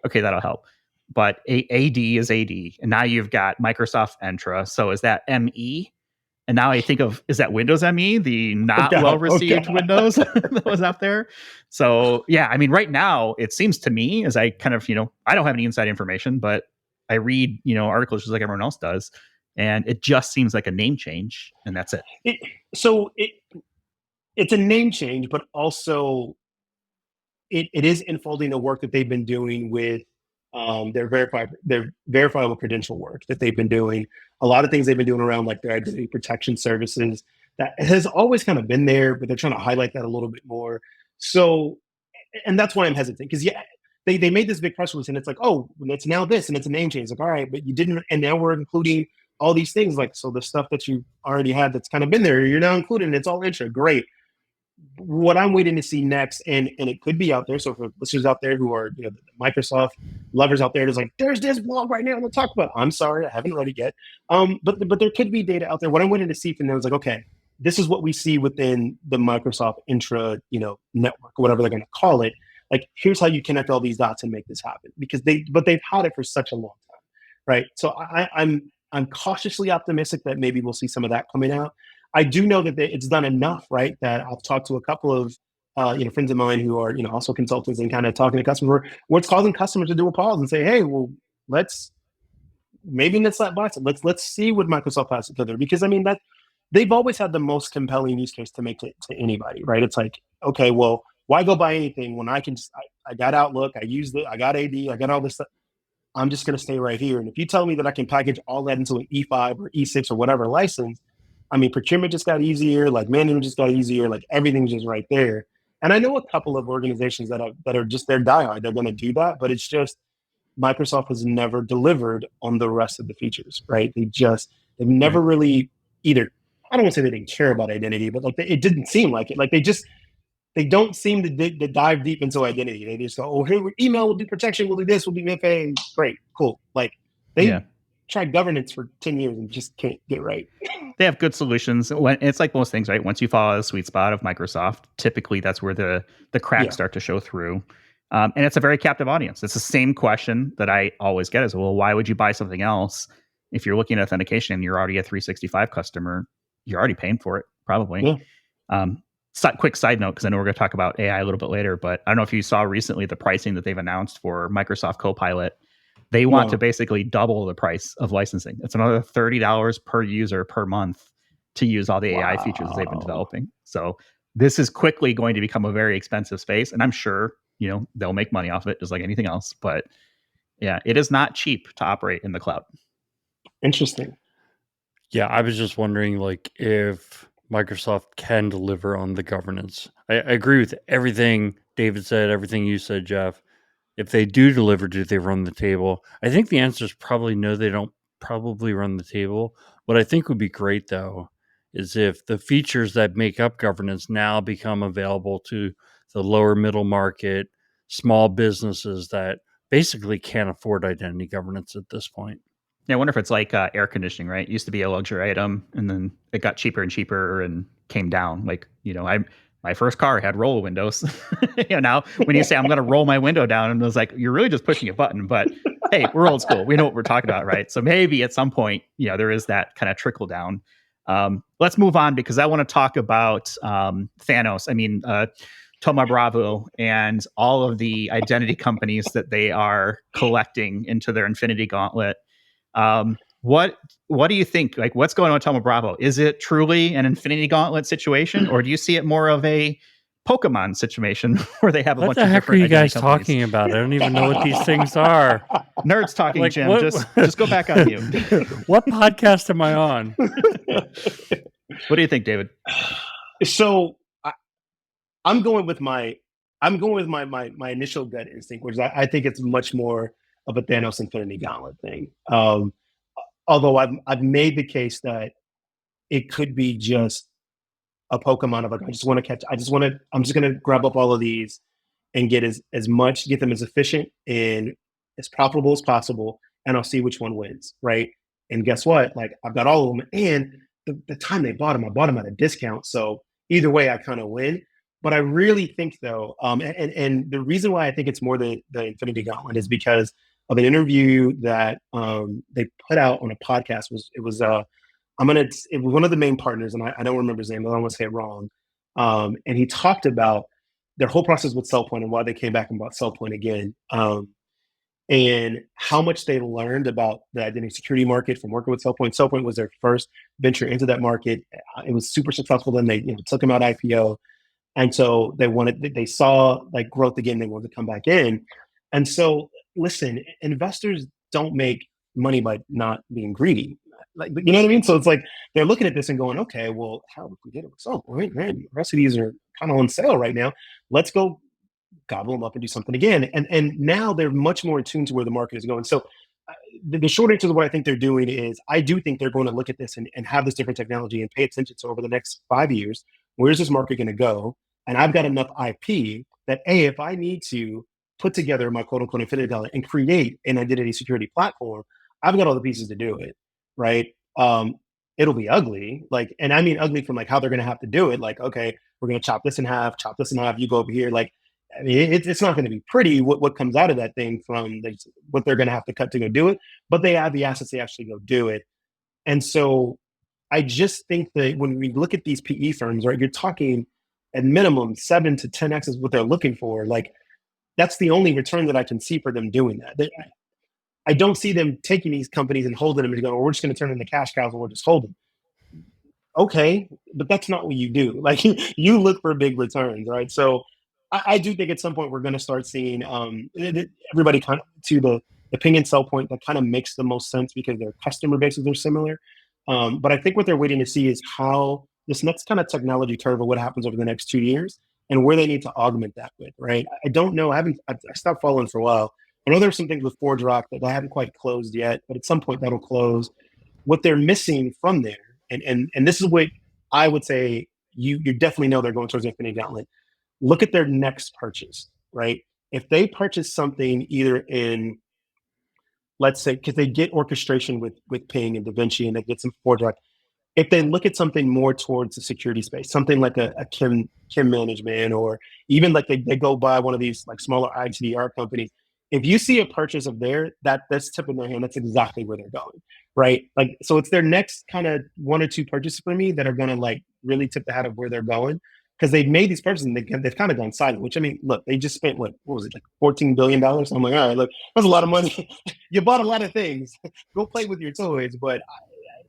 Okay, that'll help. But AD is AD, and now you've got Microsoft Entra. So is that ME? And now I think of, is that Windows ME, the not well-received Windows that was out there? So yeah, I mean, right now it seems to me, as I kind of, I don't have any inside information, but I read, articles just like everyone else does, and it just seems like a name change, and that's it. It's a name change, but also it is enfolding the work that they've been doing with their verifiable credential work that they've been doing. A lot of things they've been doing around like their identity protection services that has always kind of been there, but they're trying to highlight that a little bit more. So, and that's why I'm hesitant, because they made this big press release and it's like, oh, it's now this and it's a name change. It's like, all right, but you didn't, and now we're including all these things. Like, so the stuff that you already had that's kind of been there, you're now including, it's all Entra. Great. What I'm waiting to see next, and it could be out there. So for listeners out there who are, you know, Microsoft lovers out there, there's this blog right now to talk about. I'm sorry, I haven't read it yet. But there could be data out there. What I'm waiting to see from them is like, okay, this is what we see within the Microsoft Entra, you know, network, or whatever they're going to call it. Like, here's how you connect all these dots and make this happen, because they've had it for such a long time, right? So I'm cautiously optimistic that maybe we'll see some of that coming out. I do know that it's done enough, right? That I've talked to a couple of friends of mine who are, you know, also consultants, and kind of talking to customers, what's causing customers to do a pause and say, hey, well, let's not buy it. Let's see what Microsoft has together, because I mean that they've always had the most compelling use case to make to anybody, right? It's like, okay, well, why go buy anything when I can just, I got Outlook, I got AD, I got all this stuff. I'm just going to stay right here. And if you tell me that I can package all that into an E5 or E6 or whatever license, I mean, procurement just got easier, like management just got easier, like everything's just right there. And I know a couple of organizations that are just their diehard, they're going to do that, but it's just Microsoft has never delivered on the rest of the features, right? They've never really either, I don't want to say they didn't care about identity, but like it didn't seem like it. Like they don't seem to dive deep into identity. They just go, oh, here, email will do protection, we'll do this, we'll do MFA, great, cool. Like they tried governance for 10 years and just can't get right. They have good solutions. It's like most things, right? Once you follow the sweet spot of Microsoft, typically that's where the cracks start to show through. And it's a very captive audience. It's the same question that I always get is, well, why would you buy something else? If you're looking at authentication and you're already a 365 customer, you're already paying for it, probably. Yeah. Quick side note, because I know we're going to talk about AI a little bit later, but I don't know if you saw recently the pricing that they've announced for Microsoft Copilot. They want to basically double the price of licensing. It's another $30 per user per month to use all the AI features that they've been developing. So this is quickly going to become a very expensive space. And I'm sure, you know, they'll make money off of it just like anything else. But yeah, it is not cheap to operate in the cloud. Interesting. Yeah, I was just wondering, like, if Microsoft can deliver on the governance. I agree with everything David said, everything you said, Jeff. If they do deliver, do they run the table? I think the answer is probably no, they don't probably run the table. What I think would be great, though, is if the features that make up governance now become available to the lower middle market, small businesses that basically can't afford identity governance at this point. Yeah, I wonder if it's like air conditioning, right? It used to be a luxury item, and then it got cheaper and cheaper and came down. Like, you know, my first car had roll windows. You know, now when you say I'm going to roll my window down, and it was like, you're really just pushing a button. But hey, we're old school. We know what we're talking about, right? So maybe at some point, you know, there is that kind of trickle down. Let's move on, because I want to talk about Thanos. I mean, Thoma Bravo and all of the identity companies that they are collecting into their Infinity Gauntlet. What do you think? Like, what's going on with Thoma Bravo? Is it truly an Infinity Gauntlet situation, or do you see it more of a Pokemon situation where they have a bunch of different? What the heck are you guys talking about? I don't even know what these things are. Nerds talking, like, Jim. Just go back on mute. What podcast am I on? What do you think, David? So I'm going with my initial gut instinct, which I think it's much more of a Thanos Infinity Gauntlet thing. Although I've made the case that it could be just a Pokemon of like, I'm just going to grab up all of these and get them as efficient and as profitable as possible, and I'll see which one wins, right? And guess what? Like, I've got all of them, and the time they bought them, I bought them at a discount, so either way, I kind of win. But I really think, though, and the reason why I think it's more the Infinity Gauntlet is because of an interview that they put out on a podcast. It was one of the main partners, and I don't remember his name, but I don't want to say it wrong. And he talked about their whole process with Cellpoint and why they came back and bought Cellpoint again, and how much they learned about the identity security market from working with Cellpoint. Cellpoint was their first venture into that market. It was super successful. Then they took them out IPO, and so they saw like growth again. They wanted to come back in, and so listen, investors don't make money by not being greedy. Like, you know what I mean? So it's like they're looking at this and going, okay, well, how did we get it with Cellpoint? Man, the rest of these are kind of on sale right now. Let's go gobble them up and do something again. And now they're much more attuned to where the market is going. So the short answer to what I think they're doing is I do think they're going to look at this and have this different technology and pay attention to over the next 5 years. Where's this market going to go? And I've got enough IP that if I need to put together my quote unquote Infinity Gauntlet and create an identity security platform, I've got all the pieces to do it. Right. It'll be ugly. Like, and I mean ugly from like how they're going to have to do it. Like, okay, we're going to chop this in half, you go over here. Like, I mean, it's not going to be pretty what comes out of that thing from what they're going to have to cut to go do it, but they have the assets to actually go do it. And so I just think that when we look at these PE firms, right, you're talking at minimum 7 to 10x is what they're looking for. Like, that's the only return that I can see for them doing that. I don't see them taking these companies and holding them and going, we're just going to turn them into cash cows and we'll just hold them. Okay, but that's not what you do. Like, you look for big returns, right? So I do think at some point we're going to start seeing everybody kind of to the ping and sell point that kind of makes the most sense because their customer bases are similar. But I think what they're waiting to see is how this next kind of technology curve of what happens over the next 2 years and where they need to augment that with, right? I don't know. I stopped following for a while. I know there's some things with ForgeRock that I haven't quite closed yet, but at some point that'll close. What they're missing from there, and this is what I would say you definitely know they're going towards Infinity Gauntlet. Look at their next purchase, right? If they purchase something either in, let's say, because they get orchestration with Ping and DaVinci and they get some ForgeRock, if they look at something more towards the security space, something like a KIM management, or even like they go buy one of these like smaller ITDR companies, if you see a purchase of that's tip in their hand, that's exactly where they're going, right? Like, so it's their next kind of 1 or 2 purchases for me that are going to like really tip the hat of where they're going. Because they've made these purchases and they've kind of gone silent, which I mean, look, they just spent what was it, like $14 billion? I'm like, all right, look, that's a lot of money. You bought a lot of things. Go play with your toys. But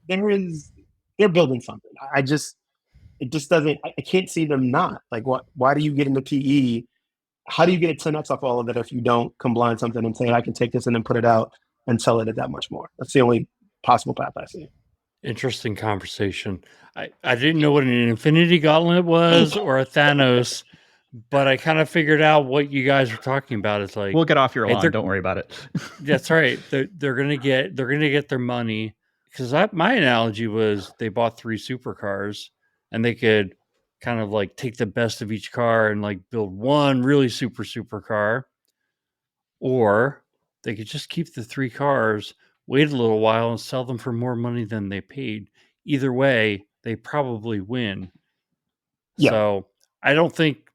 they're building something. It just doesn't, I can't see them not. Like, why do you get into PE? How do you get a 10x off all of that if you don't combine something and say, I can take this and then put it out and sell it at that much more? That's the only possible path I see. Interesting conversation. I didn't know what an Infinity Gauntlet was or a Thanos, but I kind of figured out what you guys were talking about. It's like, we'll get off your lawn. Don't worry about it. That's right. They're gonna get their money, because my analogy was they bought 3 supercars and they could kind of like take the best of each car and like build one really super car, or they could just keep the 3 cars, wait a little while and sell them for more money than they paid. Either way, they probably win. Yeah. So I don't think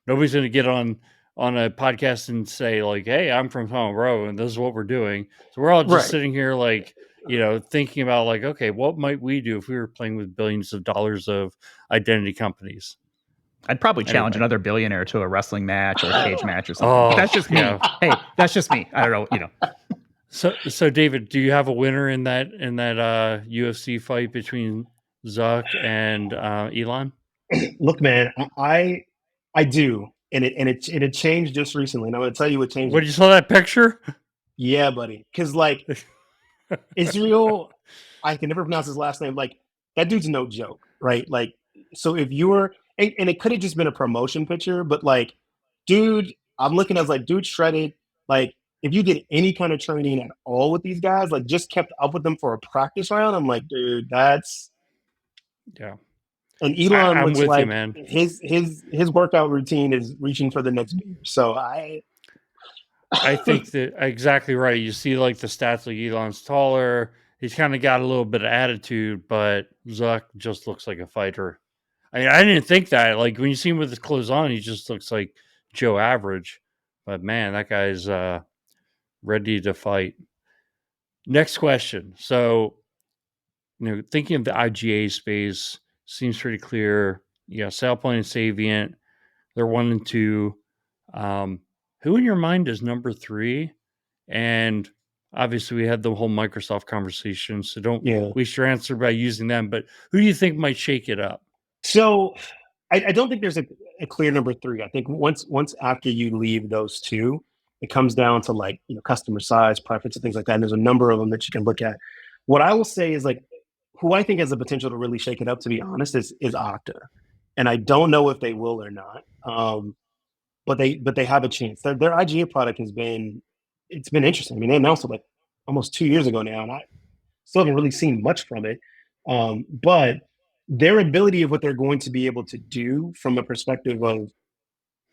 nobody's going to get on a podcast and say like, hey, I'm from Thoma Bravo and this is what we're doing. So we're all just sitting here like, thinking about like, okay, what might we do if we were playing with billions of dollars of identity companies? I'd probably challenge another billionaire to a wrestling match or a cage match or something. That's just me. Hey, that's just me. I don't know, So David, do you have a winner in that UFC fight between Zuck and Elon? Look, man, I do, and it changed just recently, and I'm going to tell you what changed. What, you saw that picture? Yeah, buddy, because like Israel, I can never pronounce his last name. Like, that dude's no joke, right? Like, so if you were, and it could have just been a promotion picture, but like, dude, I'm looking as like, dude shredded. Like, if you did any kind of training at all with these guys, like just kept up with them for a practice round, I'm like, dude, that's yeah. And Elon looks like you, man. His workout routine is reaching for the next beer. So I think that exactly right. You see like the stats, like Elon's taller. He's kind of got a little bit of attitude, but Zuck just looks like a fighter. I mean, I didn't think that. Like when you see him with his clothes on, he just looks like Joe Average. But man, that guy's ready to fight. Next question. So, thinking of the IGA space seems pretty clear. Yeah, Sailplane and Savient, they're 1 and 2. Who in your mind is number 3? And obviously, we had the whole Microsoft conversation, so don't waste your answer by using them. But who do you think might shake it up? So, I don't think there's a clear number 3. I think once after you leave those 2, it comes down to like customer size, preference, and things like that. And there's a number of them that you can look at. What I will say is like who I think has the potential to really shake it up, to be honest, is Okta, and I don't know if they will or not. But they have a chance. Their IGA product it's been interesting. I mean, they announced it like almost 2 years ago now, and I still haven't really seen much from it. But their ability of what they're going to be able to do from a perspective of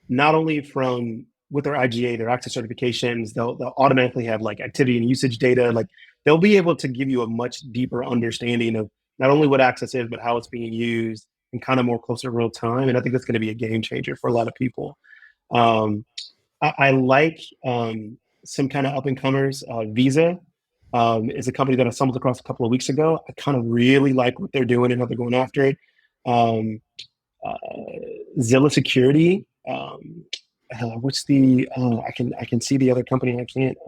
not only from with their IGA, their access certifications, they'll automatically have like activity and usage data. Like they'll be able to give you a much deeper understanding of not only what access is, but how it's being used and kind of more closer to real time. And I think that's going to be a game changer for a lot of people. Um, I like some kind of up and comers. Visa is a company that I stumbled across a couple of weeks ago. I kind of really like what they're doing and how they're going after it. Um, uh, Zilla Security. What's the? I can see the other company. I can't.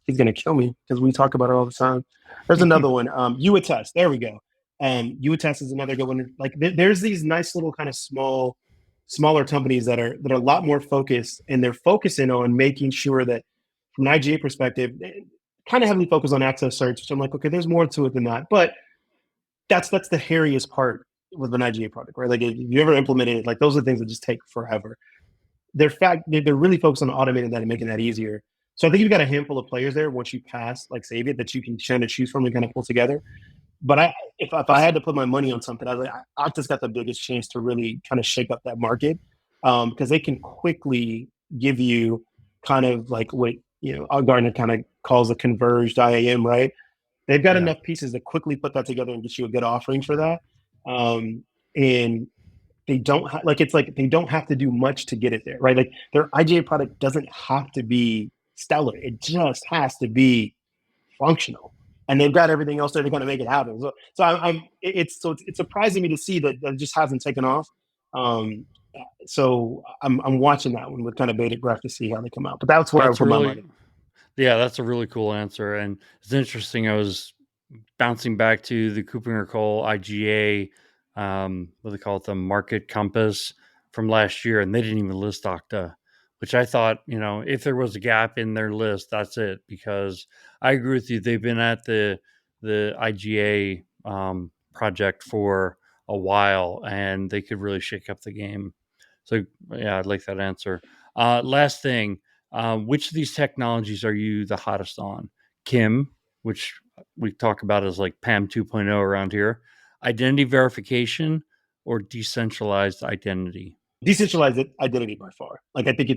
He's gonna kill me because we talk about it all the time. There's another one. Uatest. There we go. Uatest is another good one. Like there's these nice little kind of smaller companies that are a lot more focused, and they're focusing on making sure that from an IGA perspective, kind of heavily focused on access search. So I'm like, okay, there's more to it than that, but that's the hairiest part with an IGA product, right? Like if you ever implemented it, like those are things that just take forever. They're really focused on automating that and making that easier. So I think you've got a handful of players there once you pass like Savia that you can kind of choose from and kind of pull together. But if I had to put my money on something, I was like, Okta's got the biggest chance to really kind of shake up that market because they can quickly give you kind of like what Gartner kind of calls a converged IAM, right? They've got enough pieces to quickly put that together and get you a good offering for that. And they don't they don't have to do much to get it there, right? Like their IGA product doesn't have to be stellar; it just has to be functional, and they've got everything else there. They're going to make it happen. It's surprising me to see that it just hasn't taken off. So I'm watching that one with kind of bated breath to see how they come out. But that's where I put my money. Yeah, that's a really cool answer, and it's interesting. I was bouncing back to the Cooper & Cole IGA, what do they call it, the Market Compass from last year, and they didn't even list Okta, which I thought, if there was a gap in their list, that's it. Because I agree with you, they've been at the IGA project for a while, and they could really shake up the game. So yeah, I'd like that answer. Last thing, which of these technologies are you the hottest on? Kim, which we talk about as like PAM 2.0 around here, identity verification, or decentralized identity? Decentralized identity by far. Like I think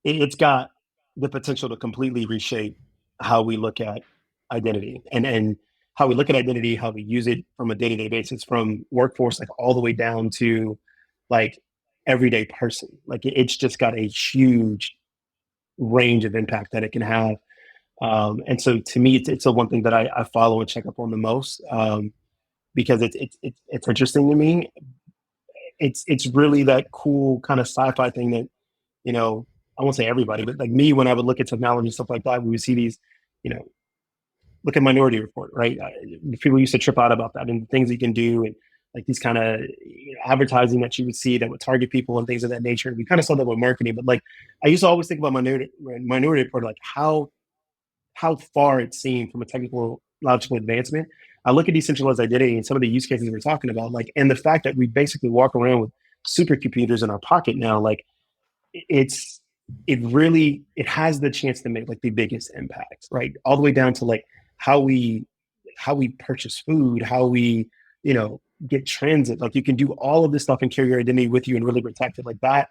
it's got the potential to completely reshape how we look at identity and how we look at identity, how we use it from a day-to-day basis, from workforce, like all the way down to like everyday person. Like it's just got a huge range of impact that it can have. And so to me, it's the one thing that I follow and check up on the most because it's interesting to me. It's really that cool kind of sci-fi thing that, I won't say everybody, but like me, when I would look at technology and stuff like that, we would see these, look at Minority Report, right? People used to trip out about that and things you can do and like these kind of advertising that you would see that would target people and things of that nature. We kind of saw that with marketing, but like I used to always think about Minority Report, like how far it seemed from a technological advancement. I look at decentralized identity and some of the use cases we're talking about, like, and the fact that we basically walk around with supercomputers in our pocket now, like it has the chance to make like the biggest impacts, right? All the way down to like how we purchase food, how we, get transit. Like you can do all of this stuff and carry your identity with you and really protect it like that.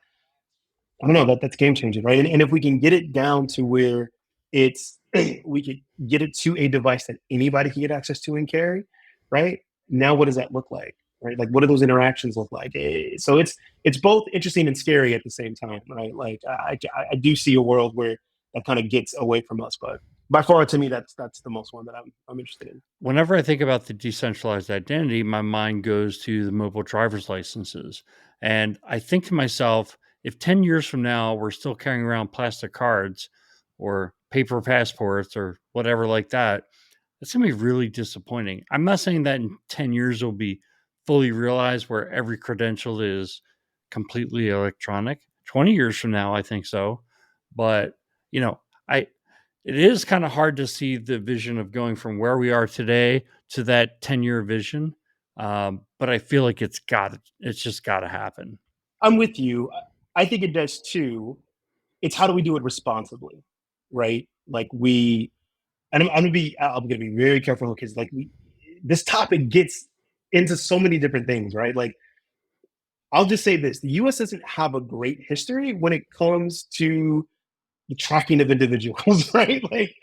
I don't know, that's game changing, right? And if we can get it down to where we could get it to a device that anybody can get access to and carry, right? Now, what does that look like, right? Like, what do those interactions look like? So it's both interesting and scary at the same time, right? Like, I do see a world where that kind of gets away from us, but by far, to me, that's the most one that I'm interested in. Whenever I think about the decentralized identity, my mind goes to the mobile driver's licenses, and I think to myself, if 10 years from now we're still carrying around plastic cards or paper passports or whatever like that, it's going to be really disappointing. I'm not saying that in 10 years it'll be fully realized where every credential is completely electronic. 20 years from now, I think so. But, it is kind of hard to see the vision of going from where we are today to that 10-year vision. But I feel like it's just got to happen. I'm with you. I think it does too. It's how do we do it responsibly, right? Like we and I'm gonna be very careful because like this topic gets into so many different things, right? Like I'll just say this: the U.S. doesn't have a great history when it comes to the tracking of individuals, right? Like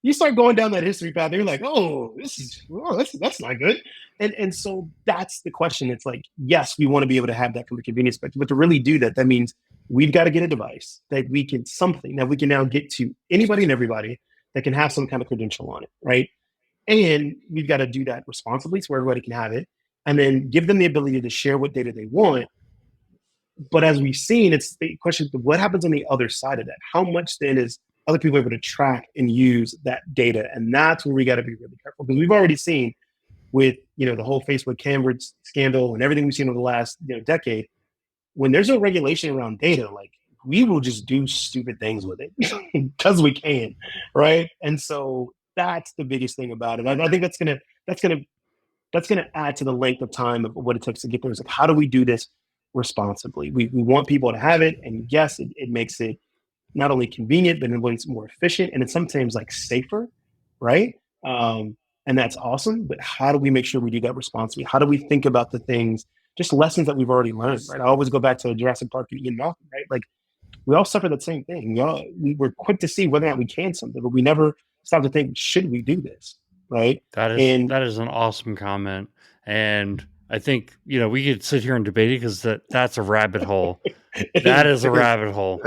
you start going down that history path, they're like, oh, that's not good. And so that's the question. It's like, yes, we want to be able to have that from a convenience perspective, but to really do that, that means we've got to get a device that we can now get to anybody and everybody that can have some kind of credential on it, right? And we've got to do that responsibly so everybody can have it, and then give them the ability to share what data they want. But as we've seen, it's the question of what happens on the other side of that. How much then is other people able to track and use that data? And that's where we got to be really careful, because we've already seen with the whole Facebook Cambridge scandal and everything we've seen over the last decade, when there's no regulation around data, like we will just do stupid things with it because we can, right? And so that's the biggest thing about it. I think that's gonna add to the length of time of what it takes to get there. Is like, how do we do this responsibly? We want people to have it, and yes, it makes it not only convenient, but in ways more efficient, and it's sometimes like safer, right? And that's awesome. But how do we make sure we do that responsibly? How do we think about the things, just lessons that we've already learned, right? I always go back to Jurassic Park and Ian Malcolm, right? Like we all suffer that same thing. We're quick to see whether or not we can something, but we never stop to think, should we do this, right? That is an awesome comment, and I think we could sit here and debate it because that's a rabbit hole. That is a rabbit hole.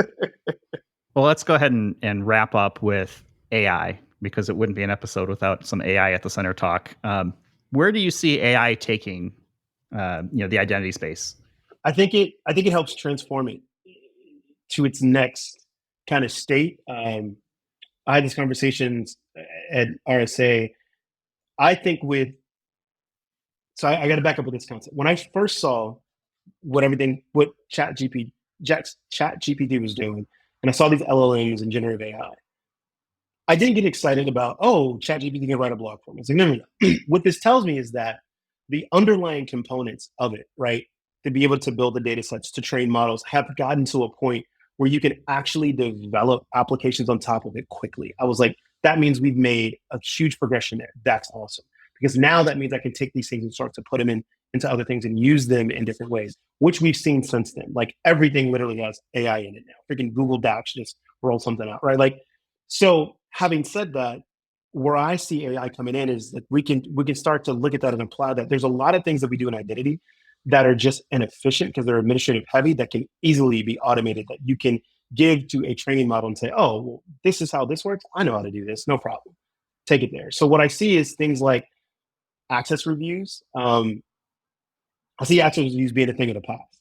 Well, let's go ahead and wrap up with AI, because it wouldn't be an episode without some AI at the center talk. Where do you see AI taking the identity space? I think it helps transform it to its next kind of state. I had these conversations at RSA. I think I got to back up with this concept. When I first saw what ChatGPT was doing, and I saw these LLMs and generative AI, I didn't get excited about, oh, ChatGPT can write a blog for me. It's like, no. What this tells me is that the underlying components of it, right, to be able to build the data sets, to train models, have gotten to a point where you can actually develop applications on top of it quickly. I was like, that means we've made a huge progression there. That's awesome. Because now that means I can take these things and start to put them into other things and use them in different ways, which we've seen since then. Like everything literally has AI in it now. Freaking Google Docs just roll something out, right? Like, so having said that, where I see AI coming in is that we can start to look at that and apply that. There's a lot of things that we do in identity that are just inefficient because they're administrative heavy, that can easily be automated, that you can give to a training model and say, oh, well, this is how this works. I know how to do this. No problem. Take it there. So what I see is things like access reviews. I see access reviews being a thing of the past.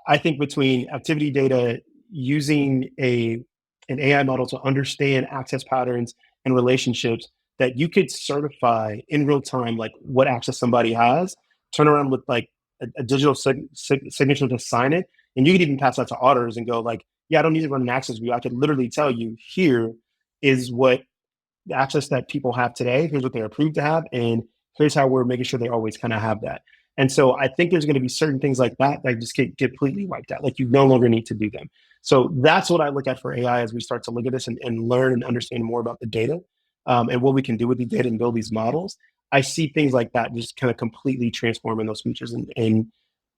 I think between activity data, using an AI model to understand access patterns and relationships, that you could certify in real time, like what access somebody has, turn around with like a digital signature to sign it. And you could even pass that to auditors and go like, yeah, I don't need to run an access review. I could literally tell you, here is what the access that people have today. Here's what they're approved to have. And here's how we're making sure they always kind of have that. And so I think there's going to be certain things like that just get completely wiped out. Like you no longer need to do them. So that's what I look at for AI as we start to look at this and learn and understand more about the data and what we can do with the data and build these models. I see things like that just kind of completely transforming those features and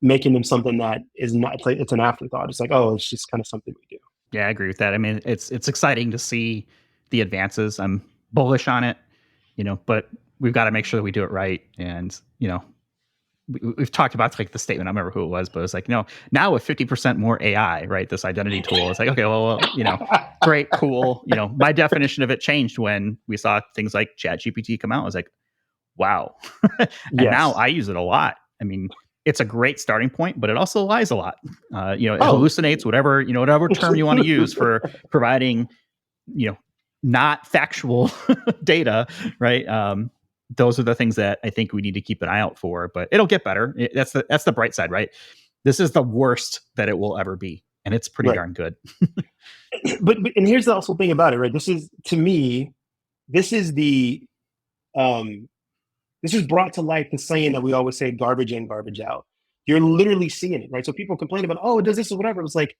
making them something that is not, it's an afterthought. It's like, oh, it's just kind of something we do. Yeah, I agree with that. I mean, it's exciting to see the advances. I'm bullish on it, but we've got to make sure that we do it right. And, we've talked about like the statement, I remember who it was, but it's like, now with 50% more AI, right? This identity tool, it's like, okay, well, great, cool. My definition of it changed when we saw things like ChatGPT come out. I was like, wow. And now I use it a lot. I mean, it's a great starting point, but it also lies a lot. It hallucinates whatever term you want to use for providing, not factual data, right? Those are the things that I think we need to keep an eye out for, but it'll get better. That's the bright side, right? This is the worst that it will ever be, and it's pretty darn good. but and here's the also thing about it, right? This is, to me, this is the this is brought to life the saying that we always say, garbage in, garbage out. You're literally seeing it, right? So people complain about, oh, it does this or whatever. It's like,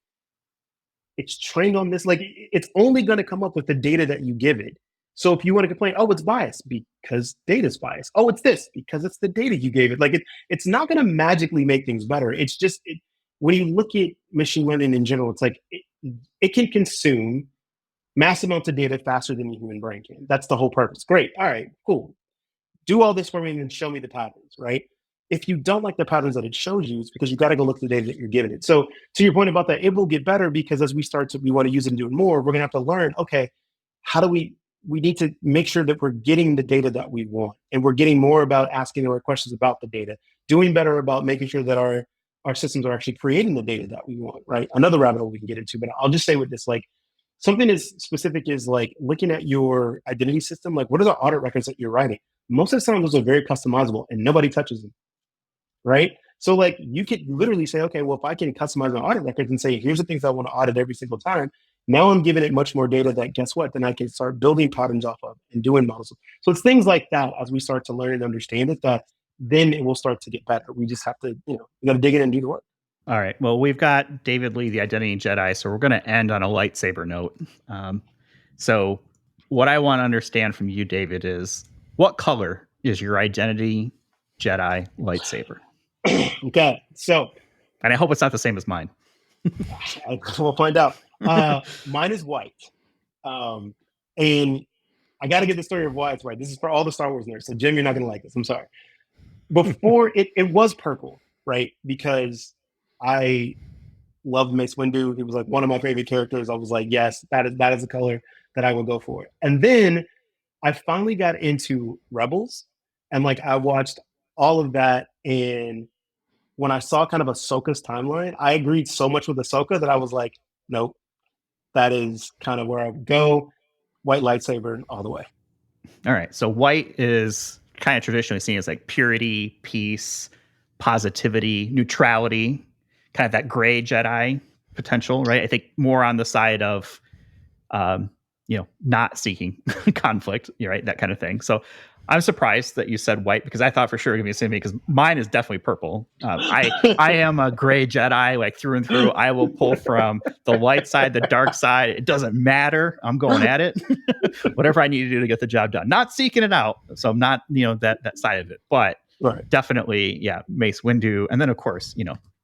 it's trained on this. Like, it's only going to come up with the data that you give it. So if you want to complain, oh, it's biased because data's biased. Oh, it's this because it's the data you gave it. Like it's not going to magically make things better. It's just when you look at machine learning in general, it's like it can consume mass amounts of data faster than the human brain can. That's the whole purpose. Great. All right, cool. Do all this for me and then show me the patterns, right? If you don't like the patterns that it shows you, it's because you got to go look at the data that you're giving it. So to your point about that, it will get better because as we want to use it and do it more, we're going to have to learn, okay, how do we need to make sure that we're getting the data that we want. And we're getting more about asking the right questions about the data, doing better about making sure that our systems are actually creating the data that we want, right? Another rabbit hole we can get into, but I'll just say with this, like something as specific as like looking at your identity system, like what are the audit records that you're writing? Most of the time those are very customizable and nobody touches them, right? So like you could literally say, okay, well, if I can customize my audit records and say, here's the things I want to audit every single time, now I'm giving it much more data that guess what? Then I can start building patterns off of and doing models. So it's things like that as we start to learn and understand it, that then it will start to get better. We just have to, we got to dig in and do the work. All right. Well, we've got David Lee, the Identity Jedi, so we're going to end on a lightsaber note. So what I want to understand from you, David, is what color is your Identity Jedi lightsaber? Okay. So. And I hope it's not the same as mine. We'll find out. Mine is white. And I got to get the story of why it's white. This is for all the Star Wars nerds. So Jim, you're not going to like this. I'm sorry. Before it was purple, right? Because I loved Mace Windu. He was like one of my favorite characters. I was like, yes, that is the color that I would go for. And then I finally got into Rebels, and like I watched all of that. And when I saw kind of Ahsoka's timeline, I agreed so much with Ahsoka that I was like, nope, that is kind of where I would go. White lightsaber all the way. All right. So white is kind of traditionally seen as like purity, peace, positivity, neutrality, kind of that gray Jedi potential, right? I think more on the side of, not seeking conflict, right? That kind of thing. So I'm surprised that you said white because I thought for sure it would be the same because mine is definitely purple. I am a gray Jedi, like through and through. I will pull from the light side, the dark side. It doesn't matter. I'm going at it. Whatever I need to do to get the job done. Not seeking it out. So I'm not, that side of it. But definitely, yeah, Mace Windu. And then, of course,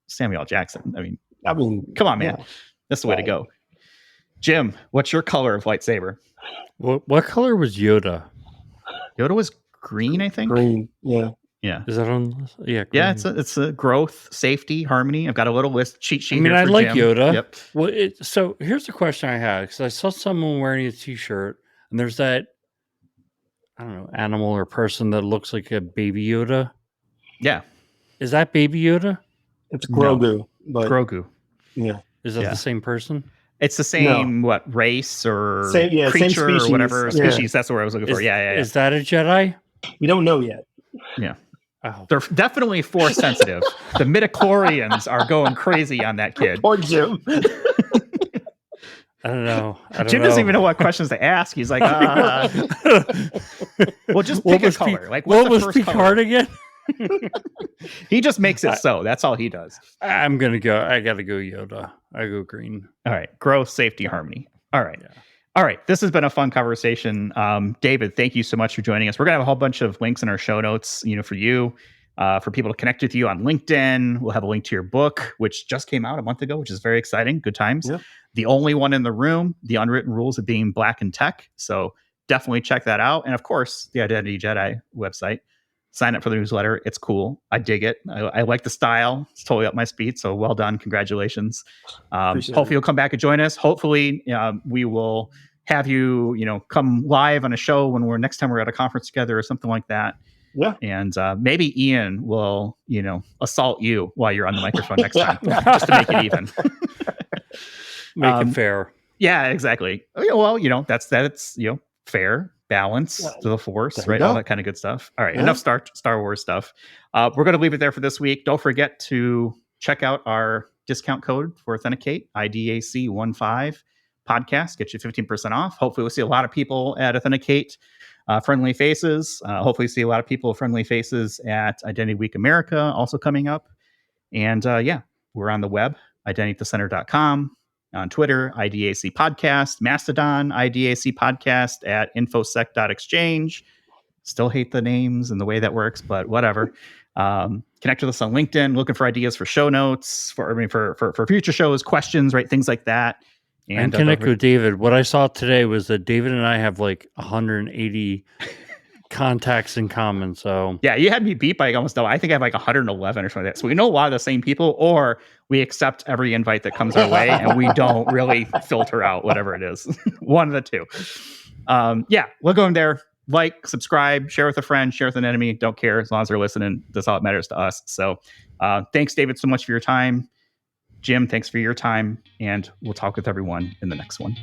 Samuel L. Jackson. I mean, come on, man. Yeah. That's the way to go. Jim, what's your color of lightsaber? What color was Yoda? Yoda was green, I think. Green, yeah. Yeah. Is that on? Yeah. Green. Yeah, it's a growth, safety, harmony. I've got a little list cheat sheet. I like Jim. Yoda. Yep. Well, so here's the question I had because I saw someone wearing a T-shirt, and there's that animal or person that looks like a baby Yoda. Yeah. Is that baby Yoda? It's Grogu. No. Grogu. Yeah. Is that the same person? It's the same race or creature or whatever species. That's what I was looking for. Yeah. Is that a Jedi? We don't know yet. Yeah. Oh. They're definitely force sensitive. The midichlorians are going crazy on that kid. Poor Jim. I don't know. Jim doesn't even know what questions to ask. He's like, well, just pick a color. Like, what was Picard again? He just makes it so. That's all he does. I gotta go Yoda. I go green. All right. Growth, safety, harmony. All right. Yeah. All right. This has been a fun conversation. David, thank you so much for joining us. We're gonna have a whole bunch of links in our show notes, for you, for people to connect with you on LinkedIn. We'll have a link to your book, which just came out a month ago, which is very exciting. Good times. Yeah. The Only One in the Room, The Unwritten Rules of Being Black in Tech. So definitely check that out. And of course, the Identity Jedi website. Sign up for the newsletter. It's cool. I dig it. I like the style. It's totally up my speed. So well done. Congratulations. Hopefully you'll come back and join us. Hopefully we will have you, come live on a show when next time we're at a conference together or something like that. Yeah. And maybe Ian will, assault you while you're on the microphone next time, just to make it even. Make it fair. Yeah, exactly. Well, that's fair. Balance to the force, right? All that kind of good stuff. All right, enough Star Wars stuff. We're going to leave it there for this week. Don't forget to check out our discount code for Authenticate, IDAC15 podcast. Get you 15% off. Hopefully we'll see a lot of people at Authenticate, Friendly Faces. Hopefully see a lot of people Friendly Faces at Identity Week America also coming up. And we're on the web, identitythecenter.com. On Twitter, IDAC Podcast. Mastodon, IDAC Podcast at infosec.exchange. Still hate the names and the way that works, but whatever. Connect with us on LinkedIn, looking for ideas for show notes, for future shows, questions, right? Things like that. And connect with David. What I saw today was that David and I have like 180 contacts in common. So yeah, you had me beat by almost double. I think I have like 111 or something like that. So we know a lot of the same people, or we accept every invite that comes our way and we don't really filter out whatever it is. One of the two. We'll go in there. Like, subscribe, share with a friend, share with an enemy. Don't care, as long as they're listening. That's all that matters to us. So thanks, David, so much for your time. Jim, thanks for your time. And we'll talk with everyone in the next one.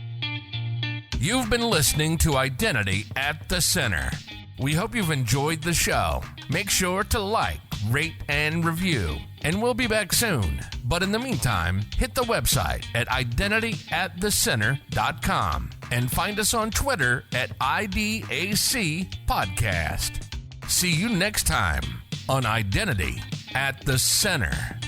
You've been listening to Identity at the Center. We hope you've enjoyed the show. Make sure to like, rate, and review. And we'll be back soon. But in the meantime, hit the website at identityatthecenter.com and find us on Twitter at IDAC Podcast. See you next time on Identity at the Center.